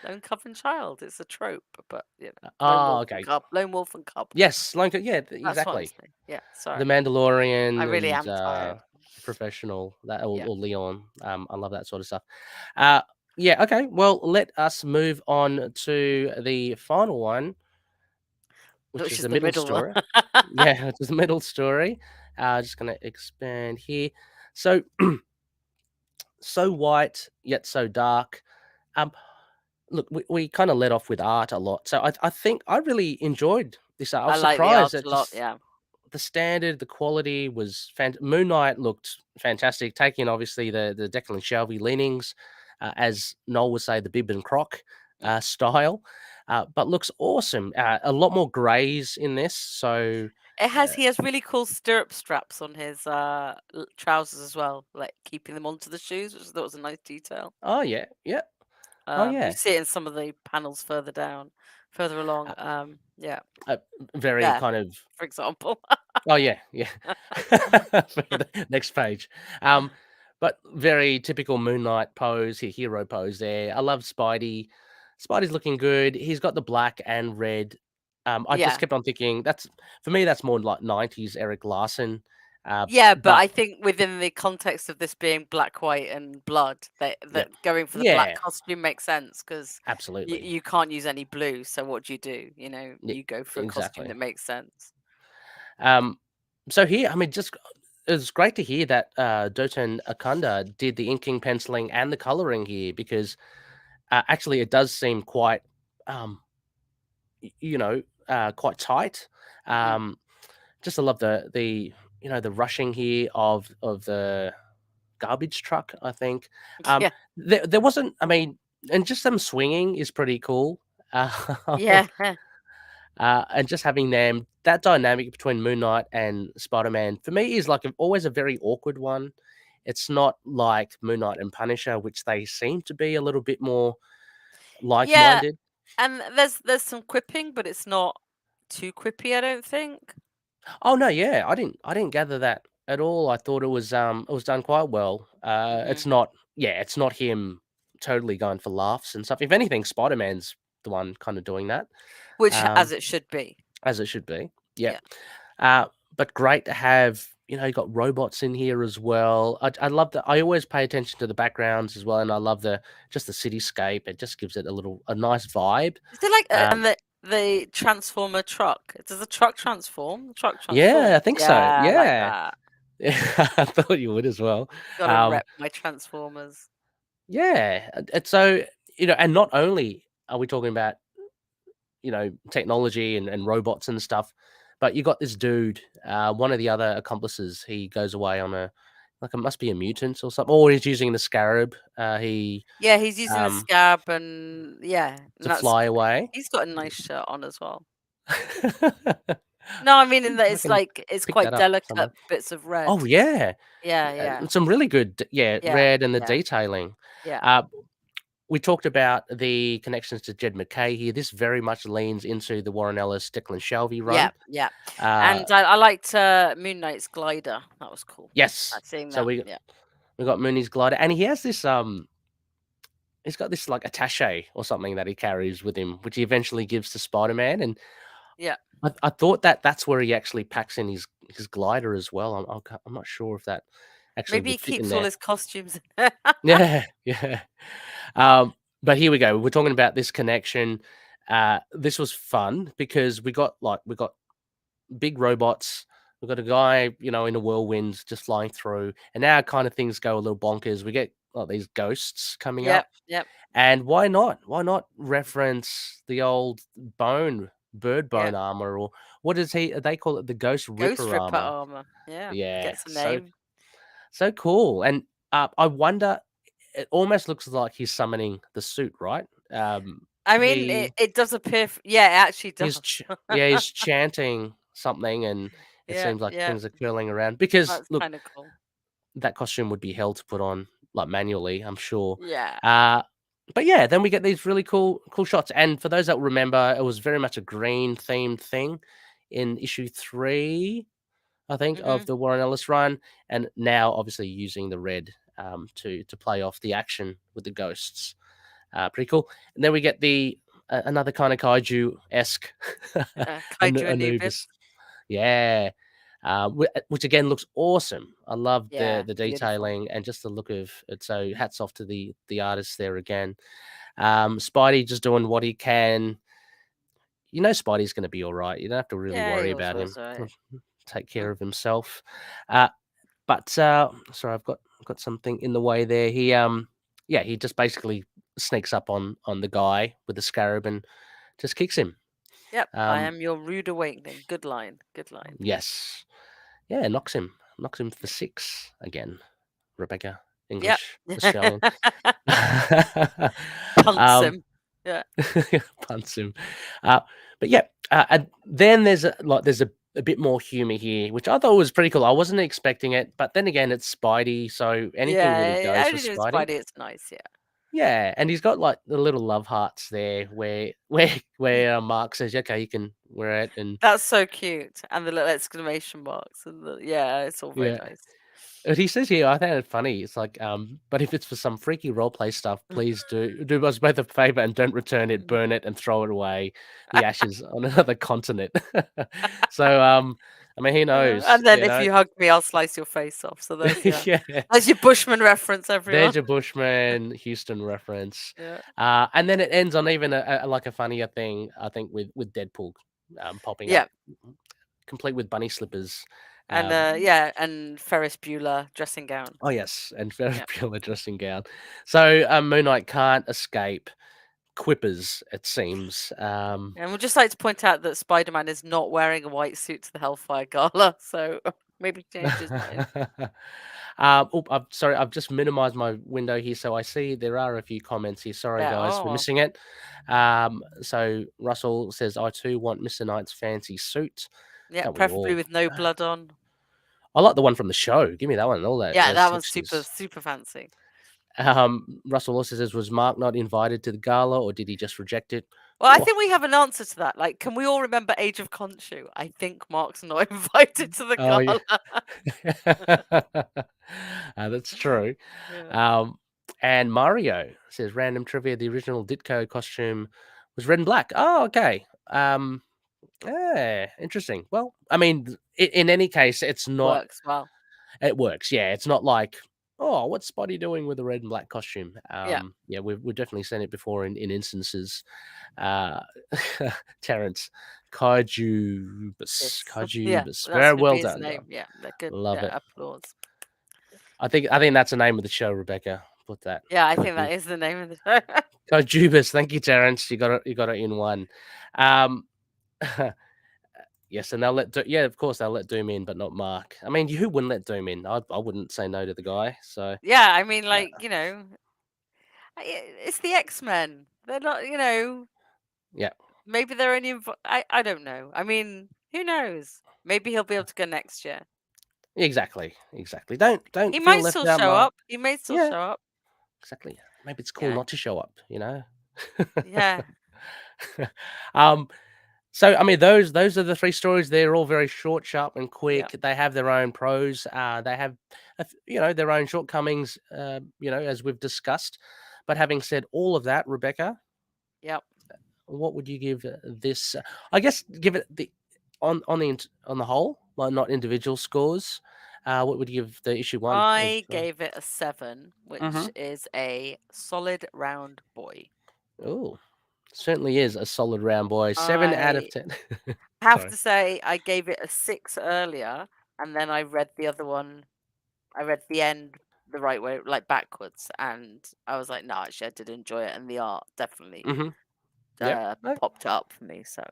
Lone Coven Child. It's a trope, but lone Oh, wolf and okay. cub. Lone wolf and cub. Yes, like yeah, That's what I'm exactly. saying. Yeah. The Sorry. I Mandalorian really and am tired. Professional that Yeah. or Leon. I love that sort of stuff. Uh, yeah. Okay. Well, let us move on to the final one, which Which is is the the middle middle one. story. Yeah, which is the middle story. Just gonna expand here. So so white yet so dark. Um, look, we kind of let off with art a lot, so I think I really enjoyed this art. I I was like the surprised art that a lot. just Yeah. the standard, the quality was Moon Knight looked fantastic, taking obviously the Declan Shelby leanings, as Noel would say, the bib and croc Mm. style, but looks awesome. A lot more greys in this, so He has really cool stirrup straps on his trousers as well, like keeping them onto the shoes, which I thought was a nice detail. oh yeah, yeah, oh You yeah, see it in some of the panels further down, further along. uh, Yeah, uh, very there, kind of for example. oh yeah, yeah. For the next page, um, but very typical Moon Knight pose, hero pose there. I love Spidey. Spidey's looking good. He's got the black and red. I just Yeah, kept on thinking that's for me. That's more like '90s Eric Larson. yeah, but But I think within the context of this being black, white, and blood, yeah, that going for the black yeah, costume makes sense because absolutely. you can't use any blue. So what do? Yeah, You go for a costume exactly. that makes sense. Um, so here, I mean, just it was great to hear that Doten Akunda did the inking, penciling, and the coloring here because actually it does seem quite, um, quite tight. Hmm. Um, just I love the the rushing here of the garbage truck. I think Yeah, there wasn't. I mean, and just them swinging is pretty cool. Uh, yeah, and just having them that dynamic between Moon Knight and Spider-Man for me is like always a very awkward one. It's not like Moon Knight and Punisher, which they seem to be a little bit more yeah. like-minded. And there's some quipping, but it's not too quippy, I don't think. Oh no, yeah, I didn't gather that at all. I thought it was done quite well. Hmm. It's not it's not him totally going for laughs and stuff. If anything, Spider-Man's the one kind of doing that. Which, as Um, it should be. as it should be. Yeah. Yeah. But great to have, you got robots in here as well. I love that. I always pay attention to the backgrounds as well, and I love just the cityscape. It just gives it a nice vibe. Is it like Um, and the transformer truck? Does the truck transform? The truck yeah, transforms. I think so. Yeah, I like Yeah, that. yeah, I thought you would as well. Gotta Um, rep my transformers. yeah, it's so and not only are we talking about technology and robots and stuff. But you got this dude, one of the other accomplices. He goes away on it must be a mutant or something, or he's using the scarab. He Yeah, he's using the um scab and yeah, and to that's fly away. he's got a nice shirt on as well. No, I mean in that I it's can like it's pick that quite up somewhere. delicate bits of red. Oh yeah, Yeah, yeah, some really good, yeah, red and the yeah, detailing. yeah, Uh, we talked about the connections to Jed McKay here. This very much leans into the Warren Ellis, Declan Shalvey yeah, run. yeah. Uh, And I liked Moon Knight's glider. That was cool. I yes, seeing so that. we Yeah, we got Mooney's glider, and he has this he's got this like attaché or something that he carries with him, which he eventually gives to Spider Man. And yeah. I thought that that's where he actually packs in his glider as well. I'm not sure if that actually Maybe he would fit in keeps all there. his costumes in there. Yeah, yeah. But here we go. We're talking about this connection. This was fun because we got big robots. We've got a guy, in a whirlwind just flying through, and now kind of things go a little bonkers. We get these ghosts coming Yep, up. yep, And why not? Why not reference the old bird yep. bone armor, or what does they call it? The Ghost Ghost Ripper Ripper armor. armor. Yeah, Yeah, gets a so name. so cool. And I wonder, it almost looks like he's summoning the suit, right? I mean, He it does appear. Yeah, it actually does. he's chanting something, and it Yeah, seems like yeah. things are curling around because That's look, kind of cool. that costume would be hell to put on like manually, I'm sure. Yeah. Uh, but yeah, then we get these really cool shots. And for those that remember, it was very much a green themed thing in issue 3, I think, of Mhm. the Warren Ellis run, and now obviously using the red to play off the action with the ghosts. Pretty cool. And then we get the another kind of kaiju esque Kaiju Anubis. Anubis. Yeah. Which again looks awesome. I love the Yeah, the beautiful. detailing and just the look of it. So hats off to the artists there again. Spidey just doing what he can. Spidey's going to be all right. You don't have to really Yeah, worry he was about always him. right. He'll take care of himself. Uh, but sorry, I've got something in the way there. He just basically sneaks up on the guy with the scarab and just kicks him. Yep, I Um, am your rude awakening. Good line. Good line. yes, yeah, knocks him for 6 again. Rebecca, Yep. English, Australian. Punks um, him. Yeah. punts him. Uh, but yeah, and then there's a bit more humor here, which I thought was pretty cool. I wasn't expecting it, but then again, it's Spidey, so anything really Yeah, goes with anything with Spidey. Spidey, it's nice. Yeah. Yeah, and he's got like the little love hearts there, where Mark says, "Okay, you can wear it," and That's so cute. And the little exclamation marks and yeah, it's all very yeah. nice. And he says here, I found it funny. It's like, but if it's for some freaky roleplay stuff, please do us both a favor and don't return it, burn it, and throw it away, the ashes on another continent. So, I mean, he Yeah, knows, and then if you hug me, I'll slice your face off. So yeah. there's your Bushman reference, everyone. There's your Bushman Houston reference, Yeah. and then it ends on even like a funnier thing, I think, with Deadpool popping up, Yeah. complete with bunny slippers. And and Ferris Bueller dressing gown. Oh yes, and Ferris Yeah. Bueller dressing gown. So Moon Knight can't escape quippers, it seems. And we'd just like to point out that Spider-Man is not wearing a white suit to the Hellfire Gala, so maybe change his mind. I'm sorry, I've just minimized my window here, so I see there are a few comments here. Sorry, Yeah. guys, for Oh. missing it. So Russell says, I too want Mr. Knight's fancy suit. Yeah, Don't we preferably all? with no blood on. I like the one from the show. Give me that one. All that. Yeah, Those that one's super, textures. super fancy. Russell also says, was Mark not invited to the gala, or did he just reject it? Well, I Oh, think we have an answer to that. Like, can we all remember Age of Khonshu? I think Mark's not invited to the oh gala. yeah. That's true. Yeah. And Mario says, random trivia: the original Ditko costume was red and black. Oh, okay. Yeah, interesting. Well, I mean, in any case, it's not. Works well. It works. Yeah, it's not like, oh, what's Spotty doing with a red and black costume? Yeah. Yeah, we've definitely seen it before in instances. Terrence, Yes. Kajubus. That's Very gonna well be his done. name. Yeah, they're good. Love it. Applause. I think that's the name of the show, Rebecca. Put that. Yeah, I think that is the name of the show. Kajubus. Thank you, Terrence. You got it in one. Yes, and they'll of course they'll let Doom in, but not Mark. I mean, who wouldn't let Doom in? I wouldn't say no to the guy. So Yeah, I mean, like, it's the X-Men. They're not, yeah, maybe they're only I don't know. I mean, who knows? Maybe he'll be able to go next year. exactly. Don't He feel might left still out, show Mark. up. He may still Yeah, show up. exactly. Maybe it's cool not to show up. Yeah. So I mean, those are the three stories. They're all very short, sharp, and quick. Yeah. They have their own pros. They have, their own shortcomings. As we've discussed. But having said all of that, Rebecca, Yep. what would you give this? I guess give it on the whole, like not individual scores. What would you give the issue one? I gave it a 7, which Mhm. is a solid round boy. Oh, certainly is a solid round boy. 7 out of 10. I have Sorry. to say, I gave it a 6 earlier, and then I read the other one. I read the end the right way, like backwards, and I was like, no, actually, I did enjoy it, and the art definitely Yeah. popped up for me. So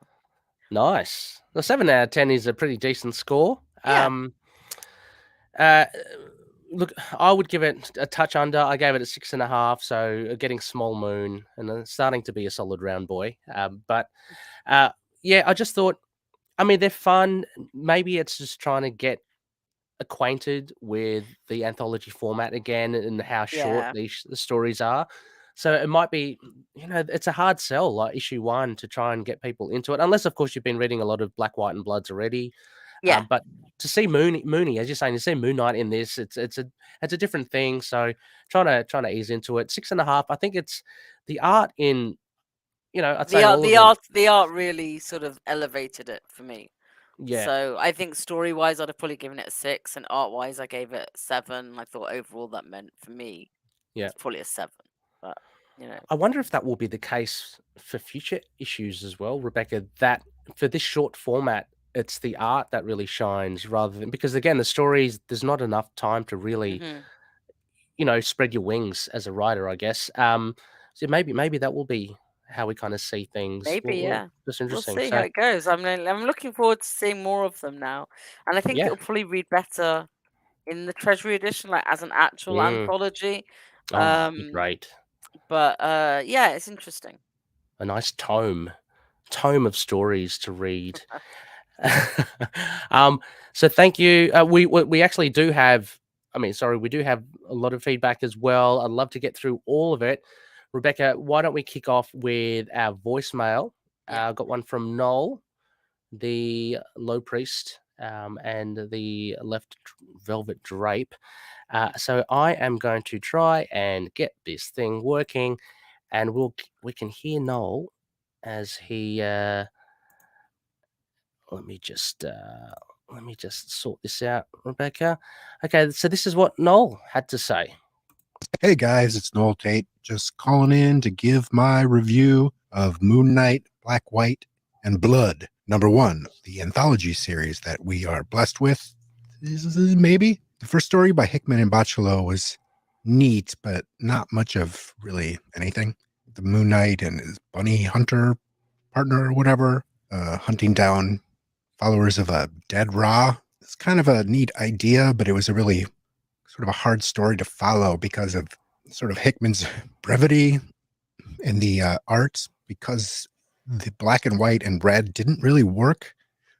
Nice. The 7 out of 10 is a pretty decent score. yeah, Look, I would give it a touch under. I gave it a 6.5, so getting small moon and then starting to be a solid round boy. But I just thought, I mean, they're fun. Maybe it's just trying to get acquainted with the anthology format again and how short yeah, the stories are. So it might be, it's a hard sell, like issue 1, to try and get people into it, unless of course you've been reading a lot of Black, White, and Bloods already. yeah. But to see Mooney, as you're saying, to see Moon Knight in this, it's a different thing. So trying to ease into it. 6.5. I think it's the art in, I'd say all of them. The art really sort of elevated it for me. Yeah. So I think story wise, I'd have probably given it a 6, and art wise, I gave it 7. I thought overall that meant for me, it's probably a 7. But I wonder if that will be the case for future issues as well, Rebecca. That for this short format, it's the art that really shines rather than, because again, the stories, there's not enough time to really, spread your wings as a writer, I guess. So maybe that will be how we kind of see things. maybe, yeah. That's We'll interesting. see So how it goes. I'm looking forward to seeing more of them now, and I think yeah, it'll probably read better in the Treasury edition, like as an actual anthology. it'd be great. But yeah, it's interesting. A nice tome of stories to read. So thank you. We actually do have, we do have a lot of feedback as well. I'd love to get through all of it. Rebecca, why don't we kick off with our voicemail? Yeah. Got one from Noel, the low priest, and the left velvet drape. So I am going to try and get this thing working, and we can hear Noel as he. Let me just sort this out, Rebecca. Okay, so this is what Noel had to say. Hey guys, it's Noel Tate, just calling in to give my review of Moon Knight, Black, White, and Blood, #1, the anthology series that we are blessed with. maybe. The first story by Hickman and Bachello was neat, but not much of really anything. The Moon Knight and his bunny hunter partner or whatever, hunting down followers of a dead Ra. It's kind of a neat idea, but it was a really sort of a hard story to follow because of sort of Hickman's brevity in the art, because the black and white and red didn't really work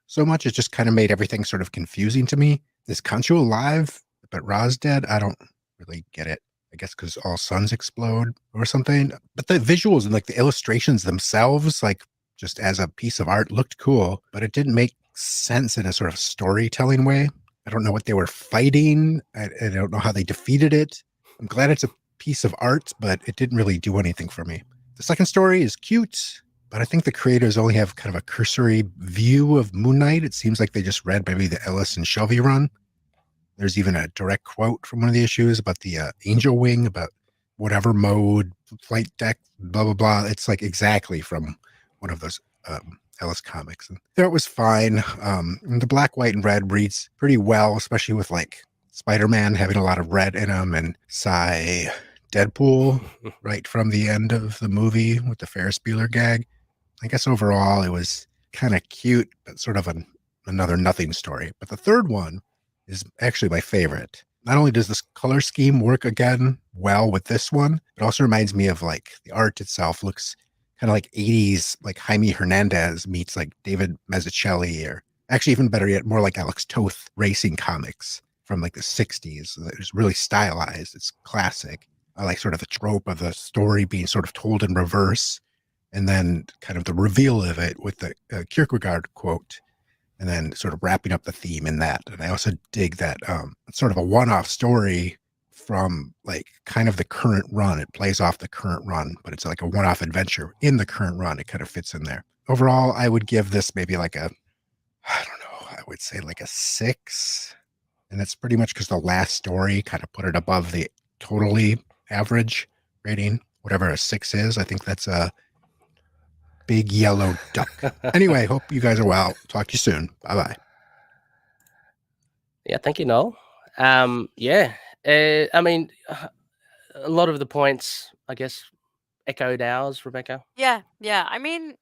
so much. It just kind of made everything sort of confusing to me. Is Concho alive, but Ra's dead? I don't really get it. I guess because all suns explode or something. But the visuals and like the illustrations themselves, like just as a piece of art, looked cool, but it didn't make sense in a sort of storytelling way. I don't know what they were fighting. I don't know how they defeated it. I'm glad it's a piece of art, but it didn't really do anything for me. The second story is cute, but I think the creators only have kind of a cursory view of Moon Knight. It seems like they just read maybe the Ellis and Shelby run. There's even a direct quote from one of the issues about the angel wing, about whatever mode, flight deck, blah, blah, blah. It's like exactly from one of those Ellis comics. And there it was fine. And the black, white, and red reads pretty well, especially with like Spider-Man having a lot of red in him and Deadpool right from the end of the movie with the Ferris Bueller gag. I guess overall it was kind of cute, but sort of another nothing story. But the third one is actually my favorite. Not only does this color scheme work again well with this one, it also reminds me of like the art itself looks kind of like 80s, like Jaime Hernandez meets like David Mazzucchelli, or actually even better yet, more like Alex Toth racing comics from like the 60s. It's really stylized. It's classic. I like sort of the trope of the story being sort of told in reverse, and then kind of the reveal of it with the Kierkegaard quote, and then sort of wrapping up the theme in that. And I also dig that it's sort of a one-off story from like kind of the current run. It plays off the current run, but it's like a one-off adventure in the current run. It kind of fits in there. Overall, I would give this maybe like I don't know, I would say like a 6. And that's pretty much because the last story kind of put it above the totally average rating, whatever a 6 is. I think that's a big yellow duck. Anyway, hope you guys are well. Talk to you soon. Bye-bye. Yeah, thank you, Noel. Yeah, I mean, a lot of the points, I guess, echoed ours, Rebecca. Yeah. I mean,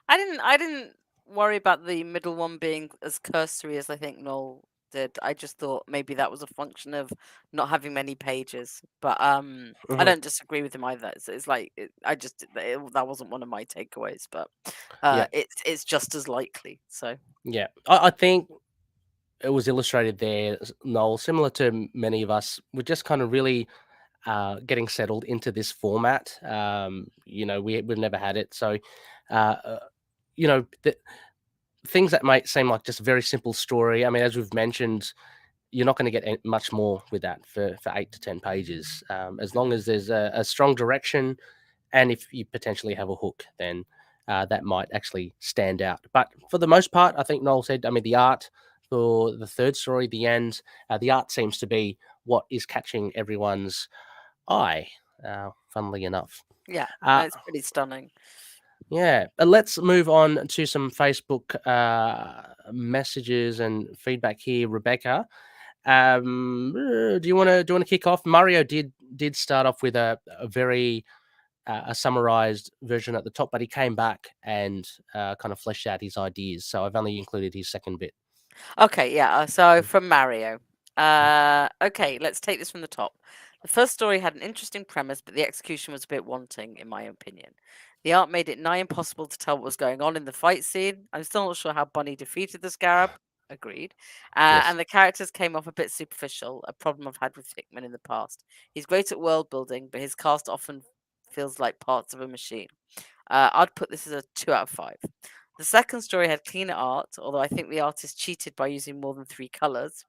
I didn't worry about the middle one being as cursory as I think Noel did. I just thought maybe that was a function of not having many pages. But I don't disagree with him either. It's like that wasn't one of my takeaways, but Yeah. it's just as likely. So Yeah, I think it was illustrated there, Noel, similar to many of us. We're just kind of really getting settled into this format. We've never had it, so the things that might seem like just a very simple story. I mean, as we've mentioned, you're not going to get much more with that for 8 to 10 pages. As long as there's a strong direction, and if you potentially have a hook, then that might actually stand out. But for the most part, I think Noel said, I mean, the art for the third story, the end, the art seems to be what is catching everyone's eye, funnily enough. yeah, Uh, it's pretty stunning. yeah, let's move on to some Facebook messages and feedback here, Rebecca. Do you want to kick off? Mario did start off with a very a summarized version at the top, but he came back and kind of fleshed out his ideas. So I've only included his second bit. Okay, yeah. So from Mario. Okay, let's take this from the top. The first story had an interesting premise, but the execution was a bit wanting, in my opinion. The art made it nigh impossible to tell what was going on in the fight scene. I'm still not sure how Bunny defeated the Scarab. Agreed. Yes. And the characters came off a bit superficial, a problem I've had with Hickman in the past. He's great at world building, but his cast often feels like parts of a machine. I'd put this as a 2 out of 5. The second story had cleaner art, although I think the artist cheated by using more than 3 colours,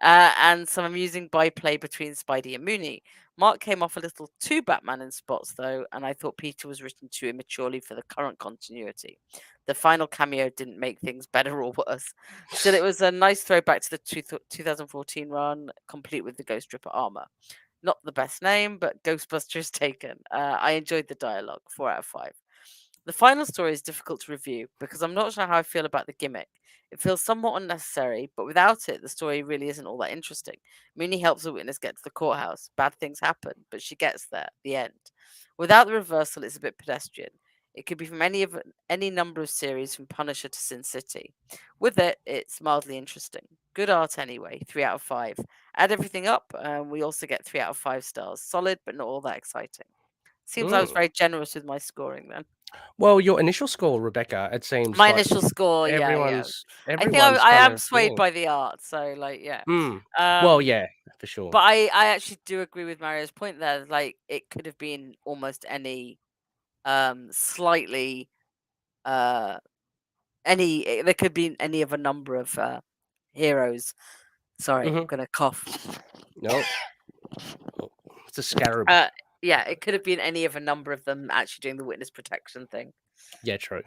and some amusing byplay between Spidey and Mooney. Mark came off a little too Batman in spots, though, and I thought Peter was written too immaturely for the current continuity. The final cameo didn't make things better or worse. Still, it was a nice throwback to the 2014 run, complete with the Ghost Ripper armor. Not the best name, but Ghostbusters taken. I enjoyed the dialogue, 4 out of 5. The final story is difficult to review because I'm not sure how I feel about the gimmick. It feels somewhat unnecessary, but without it, the story really isn't all that interesting. Mooney helps a witness get to the courthouse. Bad things happen, but she gets there. The end. Without the reversal, it's a bit pedestrian. It could be from any number of series, from Punisher to Sin City. With it, it's mildly interesting. Good art anyway. 3 out of 5. Add everything up, and we also get 3 out of 5 stars. Solid, but not all that exciting. Seems I was very generous with my scoring then. Well, your initial score, Rebecca, it seems My like initial score, yeah. everyone's I think everyone's I kind am of swayed by the art, so like, yeah. Well, yeah, for sure. But I actually do agree with Mario's point there. Like, it could have been almost any slightly there could be any of a number of heroes. Sorry, I'm gonna cough. No, oh, it's a scarab. Yeah, it could have been any of a number of them actually doing the witness protection thing. Yeah, true.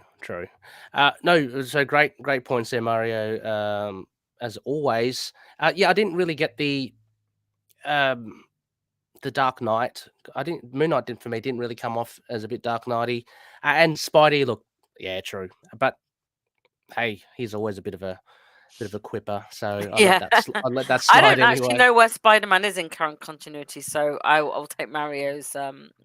No, so great points there, Mario. As always. Yeah, I didn't really get the Dark Knight. Moon Knight didn't for me didn't really come off as a bit Dark Knighty. And Spidey, look, yeah, true. But hey, he's always a bit of a quipper, so I'll Yeah. let that I slide don't actually anyway. know where Spider-Man is in current continuity, so I'll take Mario's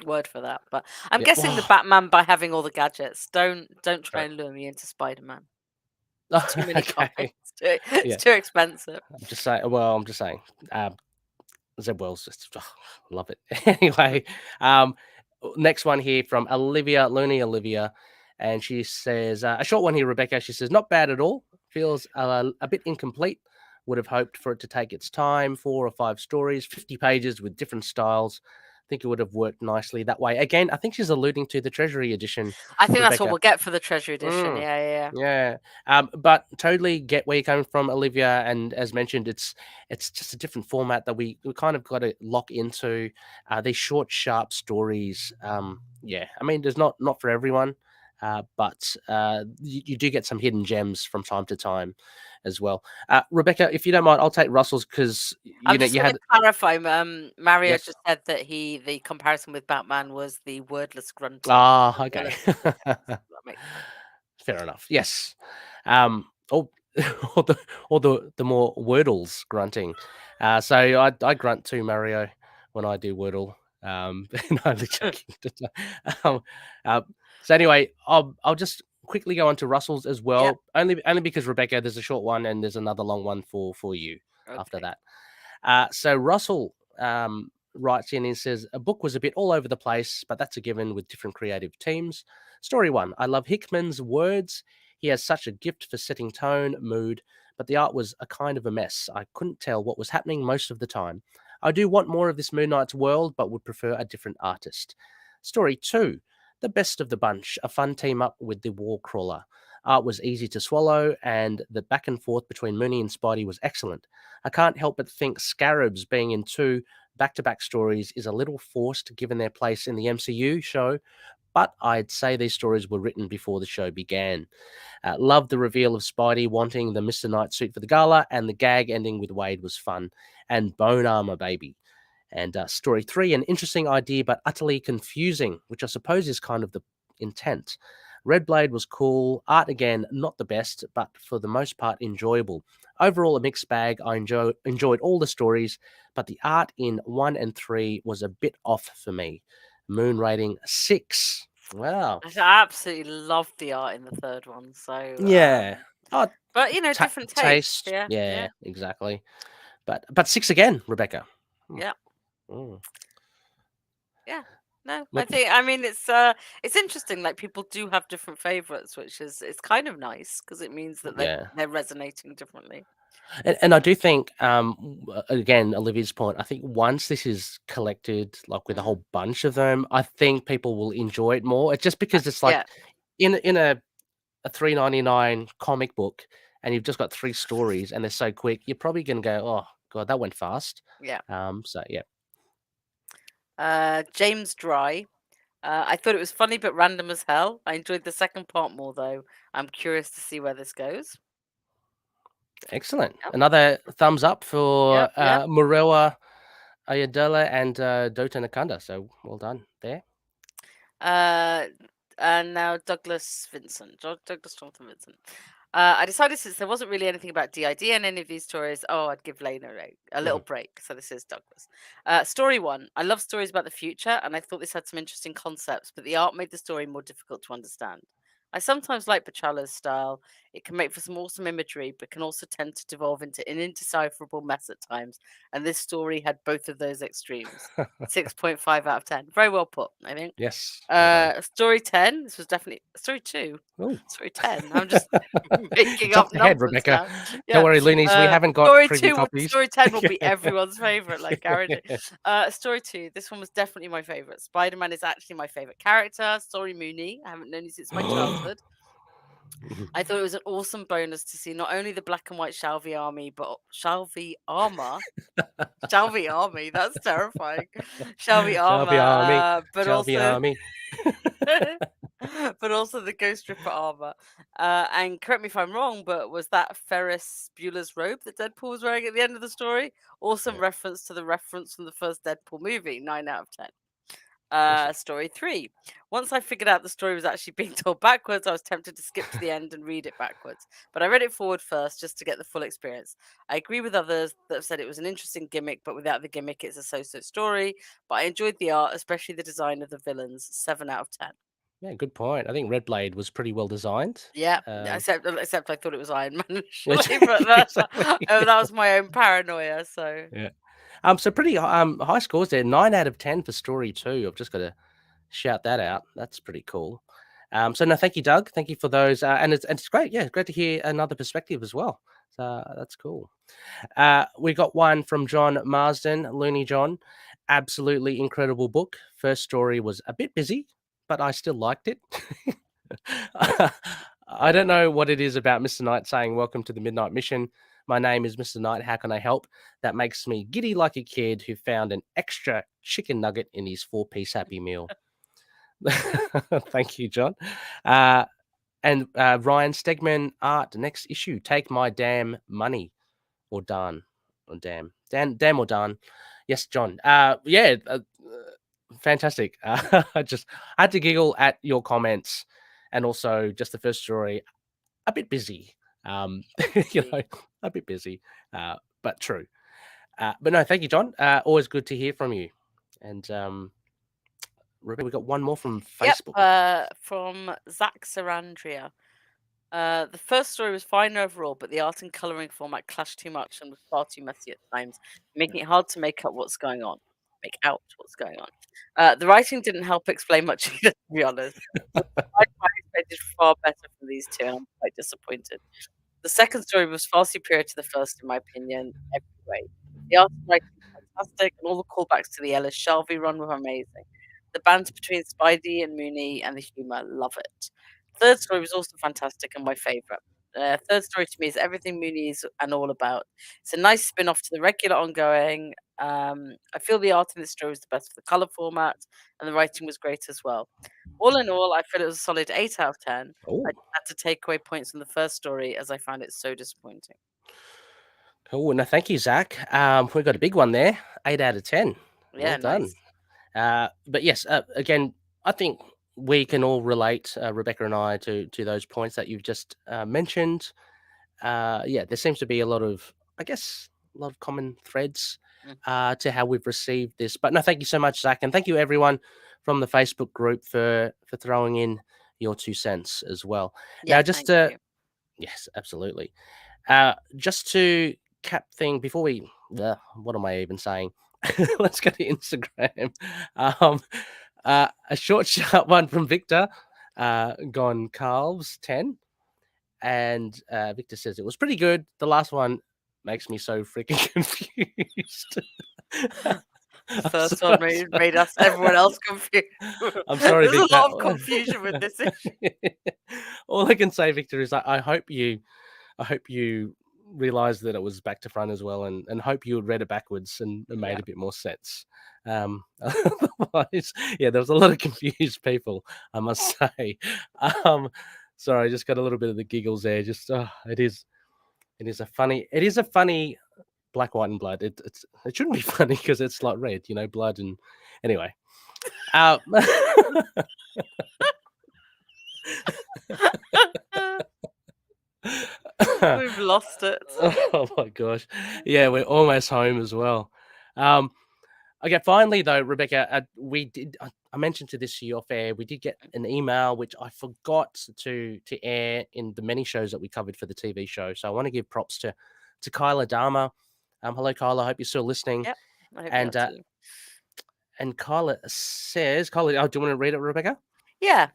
word for that. But I'm Yeah, guessing the well, Batman by having all the gadgets. Don't try true. and lure me into Spider-Man. It's too many Okay. comics. It's Yeah. too expensive. I'm just saying. Zeb Wells, love it. Anyway, next one here from Olivia, and she says a short one here, Rebecca. She says not bad at all. Feels a bit incomplete. Would have hoped for it to take its time. 4 or 5 stories, 50 pages with different styles. I think it would have worked nicely that way. Again, I think she's alluding to the Treasury edition. I think that's what Rebecca. we'll get for the Treasury edition. Yeah. Yeah. But totally get where you're coming from, Olivia. And as mentioned, it's just a different format that we kind of got to lock into. These short, sharp stories. Yeah, I mean, there's not for everyone, but you do get some hidden gems from time to time as well. Rebecca, if you don't mind, I'll take Russell's because I'm just you going had to clarify. Mario yes. just said that the comparison with Batman was the wordless grunting. Okay. That makes sense. Fair enough. Yes. Or the more Wordles grunting. So I grunt too, Mario, when I do Wordle. No, I'm joking. um, so anyway, I'll just quickly go on to Russell's as well. Yep. Only because Rebecca, there's a short one and there's another long one for you after Okay. that. So Russell writes in and says a book was a bit all over the place, but that's a given with different creative teams. Story 1. I love Hickman's words. He has such a gift for setting tone, mood, but the art was a kind of a mess. I couldn't tell what was happening most of the time. I do want more of this Moon Knight's world, but would prefer a different artist. Story 2. The best of the bunch, a fun team up with the War Crawler. Art was easy to swallow, and the back and forth between Mooney and Spidey was excellent. I can't help but think Scarabs being in 2 back-to-back stories is a little forced given their place in the MCU show, but I'd say these stories were written before the show began. Loved the reveal of Spidey wanting the Mr. Knight suit for the gala, and the gag ending with Wade was fun. And Bone Armor, baby. And story 3, an interesting idea but utterly confusing, which I suppose is kind of the intent. Red Blade was cool. Art, again, not the best, but for the most part enjoyable. Overall, a mixed bag. I enjoyed all the stories, but the art in 1 and 3 was a bit off for me. Moon rating 6. Wow. I absolutely loved the art in the third one. So Yeah. but different taste. Yeah, exactly. But 6 again, Rebecca. Yeah. Mm. Yeah. No, I mean it's interesting. Like, people do have different favorites, which it's kind of nice because it means that they're resonating differently. And I do think, again, Olivia's point, I think once this is collected, like with a whole bunch of them, I think people will enjoy it more. It's just because it's like in a $3.99 comic book, and you've just got 3 stories, and they're so quick, you're probably going to go, "Oh God, that went fast." Yeah. So yeah. James Dry. I thought it was funny but random as hell. I enjoyed the second part more though. I'm curious to see where this goes. Excellent. Yep. Another thumbs up for Murewa Ayadela and Dota Nakanda. So well done there. And now Douglas Vincent. Douglas Jonathan Vincent. I decided since there wasn't really anything about DID in any of these stories, I'd give Lena a little break. So this is Douglas. Story 1. I love stories about the future, and I thought this had some interesting concepts, but the art made the story more difficult to understand. I sometimes like Pachello's style. It can make for some awesome imagery, but can also tend to devolve into an indecipherable mess at times. And this story had both of those extremes. 6.5 out of 10. Very well put, I think. Yes. Well Story 10. This was definitely story 2. done. Story 10. I'm just making up Jumped ahead, numbers Rebecca. now. Don't worry, Loonies, we haven't got Story preview 2, copies. story 10 will be everyone's favorite, like Gary did. Story 2. This one was definitely my favorite. Spider-Man is actually my favorite character. Sorry, Mooney. I haven't known you since my childhood. I thought it was an awesome bonus to see not only the black and white Shalvey army, but Shalvey armor. Shalvey army, that's terrifying. Shalvey armor, Shelby Army. but Shelby also Army. but also the Ghost Ripper armor. And correct me if I'm wrong, but was that Ferris Bueller's robe that Deadpool was wearing at the end of the story? Awesome reference to the reference from the first Deadpool movie. 9 out of 10. Awesome. Story 3. Once I figured out the story was actually being told backwards, I was tempted to skip to the end and read it backwards. But I read it forward first just to get the full experience. I agree with others that have said it was an interesting gimmick, but without the gimmick, it's a so-so story. But I enjoyed the art, especially the design of the villains. 7 out of 10. Yeah, good point. I think Red Blade was pretty well designed. Yeah, except I thought it was Iron Man Which- initially, but that, exactly. that was my own paranoia. So Yeah. So pretty high scores there. 9 out of 10 for story 2. I've just got to shout that out. That's pretty cool. So no, thank you, Doug. Thank you for those. And it's great. Yeah, great to hear another perspective as well. So that's cool. We got one from John Marsden, Looney John. Absolutely incredible book. First story was a bit busy, but I still liked it. I don't know what it is about Mr. Knight saying, "Welcome to the Midnight Mission. My name is Mr. Knight. How can I help?" That makes me giddy like a kid who found an extra chicken nugget in his 4-piece Happy Meal. Thank you, John. And Ryan Stegman art, next issue. Take my damn money. Or done. Or damn. Damn or done. Yes, John. Fantastic. I had to giggle at your comments, and also just the first story, a bit busy. A bit busy, but true. But no, thank you, John. Always good to hear from you. And Rebecca, we got one more from Facebook. Yep, from Zach Sarandria. The first story was fine overall, but the art and colouring format clashed too much and was far too messy at times, making it hard to make out what's going on. The writing didn't help explain much either, to be honest. I expected far better from these two, and I'm quite disappointed. The second story was far superior to the first, in my opinion, every way. The art and writing was fantastic, and all the callbacks to the Ellis Shelby run were amazing. The banter between Spidey and Mooney and the humour, love it. Third story was also fantastic and my favourite. Third story to me is everything Mooney is and all about. It's a nice spin off to the regular ongoing. I feel the art in this story was the best for the colour format, and the writing was great as well. All in all, I feel it was a solid 8 out of 10. Oh, I had to take away points from the first story as I found it so disappointing. cool. No, thank you, Zach. We've got a big one there. 8 out of 10. Yeah, Well done. nice. But yes, again, I think we can all relate, Rebecca and I, to those points that you've just mentioned. There seems to be a lot of common threads to how we've received this. But no, thank you so much, Zach, and thank you everyone from the Facebook group for throwing in your 2 cents as well. Yeah, Now, just thank you. yes, absolutely. Just to cap thing before we, what am I even saying? Let's go to Instagram. A short, sharp one from Victor, gone Calves 10. And Victor says it was pretty good. The last one makes me so freaking confused. First one made us everyone else confused. I'm sorry, There's Victor. a lot of confusion with this issue. All I can say, Victor, is I hope you realized that it was back to front as well, and hope you had read it backwards and made a bit more sense. Otherwise, there was a lot of confused people, I must say. Sorry, I just got a little bit of the giggles there. Just it is a funny Black, White, and Blood. It shouldn't be funny because it's like red, blood and anyway. We've lost it. Oh my gosh. Yeah, we're almost home as well. Um, okay, finally though, Rebecca, we did. I mentioned to this to you off air. We did get an email which I forgot to air in the many shows that we covered for the TV show. So I want to give props to Kyla Dharma. Hello, Kyla. I hope you're still listening. Yep, I hope And you are too. and Kyla says, Kyla, oh, do you want to read it, Rebecca? Yeah.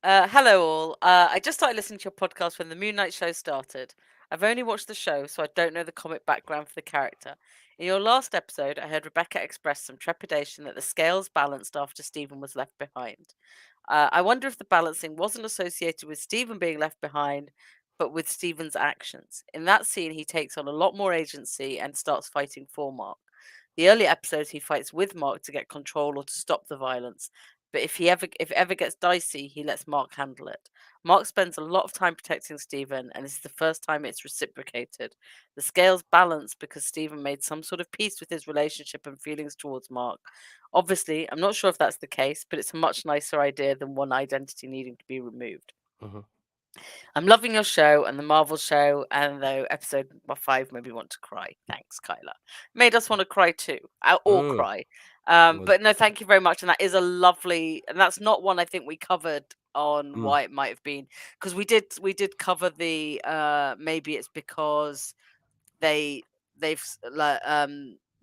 Hello all. I just started listening to your podcast when the Moon Knight show started. I've only watched the show, so I don't know the comic background for the character. In your last episode, I heard Rebecca express some trepidation that the scales balanced after Stephen was left behind. I wonder if the balancing wasn't associated with Stephen being left behind, but with Stephen's actions. In that scene, he takes on a lot more agency and starts fighting for Mark. The early episodes, he fights with Mark to get control or to stop the violence. But if it ever gets dicey, he lets Mark handle it. Mark spends a lot of time protecting Stephen, and this is the first time it's reciprocated. The scales balance because Stephen made some sort of peace with his relationship and feelings towards Mark. Obviously, I'm not sure if that's the case, but it's a much nicer idea than one identity needing to be removed. Mhm. I'm loving your show and the Marvel show, and though episode 5 made me want to cry. Thanks, Kyla. Made us want to cry too, or Mm. cry. Was- But no, thank you very much. And that is a lovely, and that's not one I think we covered on Mm. why it might have been, because we did cover the maybe it's because they've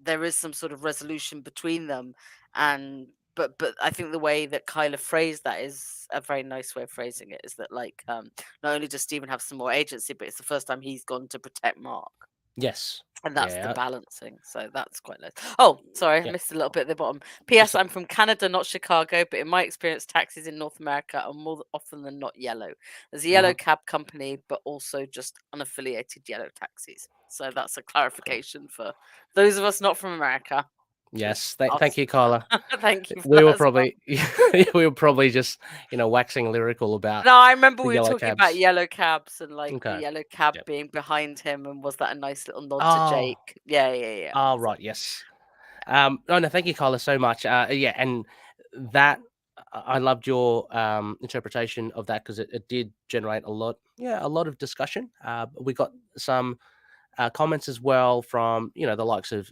there is some sort of resolution between them, and but I think the way that Kyla phrased that is a very nice way of phrasing it, is that like not only does Stephen have some more agency, but it's the first time he's gone to protect Mark. Yes. And that's the Yeah. balancing. So that's quite nice. Oh, sorry, I Yeah. missed a little bit at the bottom. P.S. I'm from Canada, not Chicago, but in my experience, taxis in North America are more often than not yellow. There's a yellow Mhm. cab company, but also just unaffiliated yellow taxis. So that's a clarification for those of us not from America. Yes. Just Thank us. you, Kyla. Thank you for We that were as well. probably we were probably just waxing lyrical about No, I remember the we were yellow talking about cabs. yellow cabs and like the Okay. yellow cab Yep. being behind him, and was that a nice little nod to Oh. Jake? Yeah. Oh, So, right. Yes. No, thank you, Kyla, so much. Yeah, and that I loved your interpretation of that because it did generate a lot of discussion. We got some comments as well from the likes of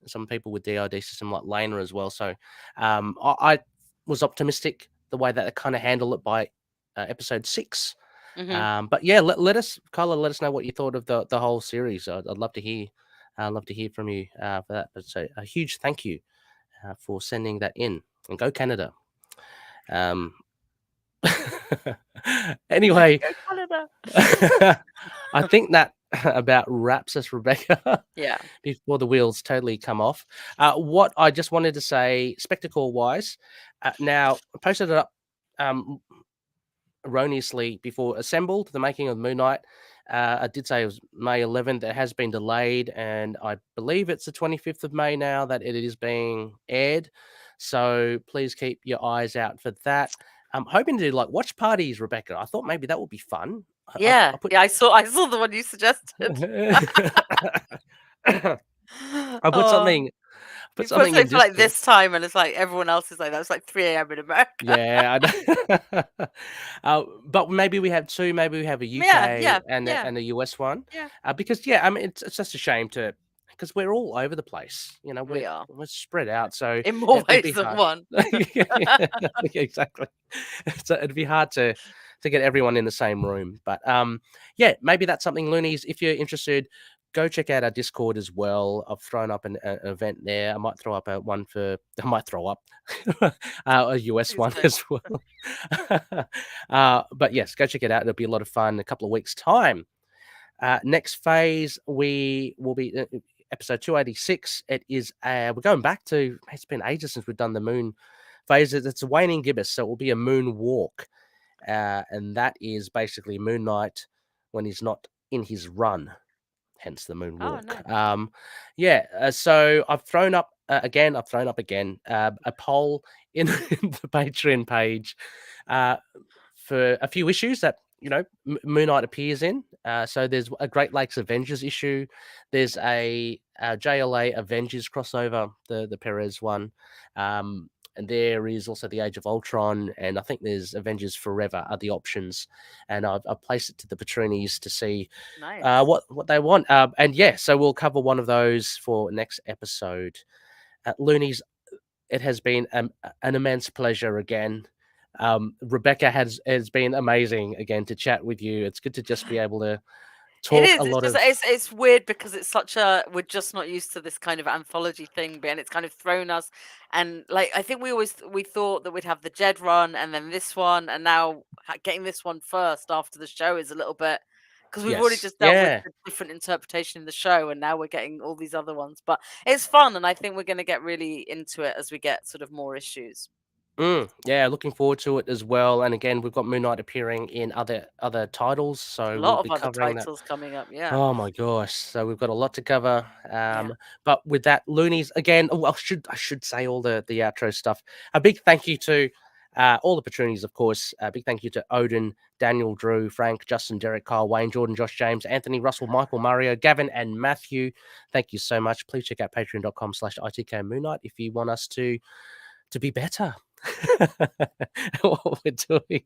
some people with DID system like Lena as well. So I was optimistic the way that they kind of handled it by episode 6. But yeah, let us, Kyla, let us know what you thought of the whole series. I'd love to hear. I'd love to hear from you for that. But so a huge thank you for sending that in, and go Canada. Anyway, Go Canada. I think that about wraps us, Rebecca. Yeah. Before the wheels totally come off. What I just wanted to say, spectacle wise, now I posted it up erroneously before assembled the making of Moon Knight. I did say it was May 11th. It has been delayed, and I believe it's the 25th of May now that it is being aired. So please keep your eyes out for that. I'm hoping to do like watch parties, Rebecca. I thought maybe that would be fun. Yeah. I put Yeah, I saw the one you suggested. I put something You put in something for like Discord. this time, and it's like everyone else is like that. It's like 3 a.m. in America. Yeah, I know. But maybe we have two. Maybe we have a UK Yeah. and a US one. Yeah. Because I mean, it's just a shame because we're all over the place. We are. We're spread out, so In more it'd be ways than hard. one. Yeah, exactly. So it'd be hard to get everyone in the same room. But yeah, maybe that's something, Loonies. If you're interested, go check out our Discord as well. I've thrown up an event there. I might throw up one for. I might throw up a US Please one don't. as well. But yes, go check it out. It'll be a lot of fun in a couple of weeks' time. Next phase, we will be episode 286. It is we're going back to. It's been ages since we've done the moon phase. It's a waning gibbous, so it will be a moon walk, and that is basically Moon Knight when he's not in his run. Hence the moon Oh, walk. nice. So I've thrown up again. A poll in, in the Patreon page for a few issues that Moon Knight appears in. So there's a Great Lakes Avengers issue. There's a JLA Avengers crossover, the Perez one. and there is also the Age of Ultron, and I think there's Avengers Forever are the options. And I've placed it to the Patroonies to see Nice. what they want. And yeah, so we'll cover one of those for next episode. Loonies, it has been an immense pleasure again. Rebecca has been amazing again to chat with you. It's good to just be able to It talk is. a It's lot just of. it's weird because it's such a we're just not used to this kind of anthology thing, and it's kind of thrown us. And like I think we thought that we'd have the Jed run and then this one, and now getting this one first after the show is a little bit because we've already Yes, just dealt with yeah. the different interpretation in the show, and now we're getting all these other ones. But it's fun, and I think we're going to get really into it as we get sort of more issues. Yeah, looking forward to it as well. And again, we've got Moon Knight appearing in other titles, A so we'll lot of be other covering that. titles coming up. Yeah. Oh my gosh! So we've got a lot to cover. Yeah. But with that, Loonies again. Oh, I should say all the outro stuff. A big thank you to all the Patroonies, of course. A big thank you to Odin, Daniel, Drew, Frank, Justin, Derek, Kyle, Wayne, Jordan, Josh, James, Anthony, Russell, Michael, Mario, Gavin, and Matthew. Thank you so much. Please check out patreon.com/ITK Moon Knight if you want us to be better. What we're doing.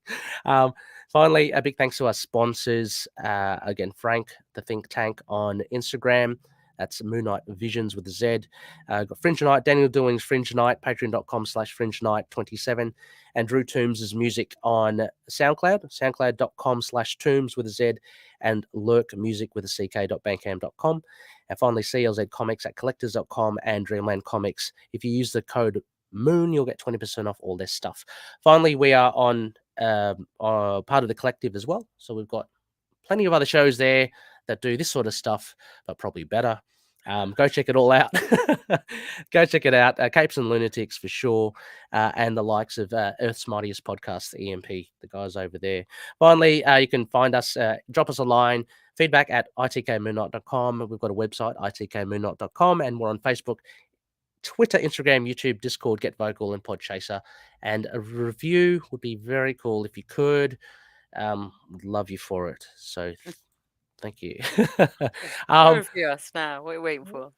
Finally, a big thanks to our sponsors. Again, Frank, the Think Tank on Instagram. That's Moon Knight Visions with a Z. Got Fringe Night, Daniel Doing's Fringe Night, patreon.com/Fringe Night 27. And Drew Toombs' music on SoundCloud, soundcloud.com/Toombs with a Z. And Lurk Music with a CK.bandcamp.com. And finally, CLZ Comics at collectors.com and Dreamland Comics. If you use the code Moon, you'll get 20% off all their stuff. Finally, we are on part of the collective as well, so we've got plenty of other shows there that do this sort of stuff, but probably better. Go check it all out. Go check it out. Capes and Lunatics for sure, and the likes of Earth's Mightiest Podcast, the EMP, the guys over there. Finally, you can find us, drop us a line, feedback at itkmoonnight.com. We've got a website, itkmoonnight.com, and we're on Facebook, Twitter, Instagram, YouTube, Discord, Get Vocal, and Podchaser. And a review would be very cool if you could. Would love you for it. So thank you. Review us now. What are you waiting for?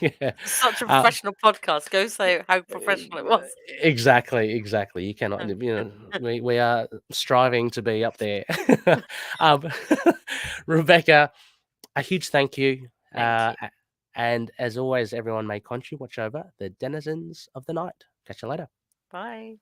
Yeah. Such a professional podcast. Go say how professional it was. Exactly. You cannot, we are striving to be up there. Rebecca, a huge thank you. Thank you. And as always, everyone may Khonshu watch over the denizens of the night. Catch you later. Bye.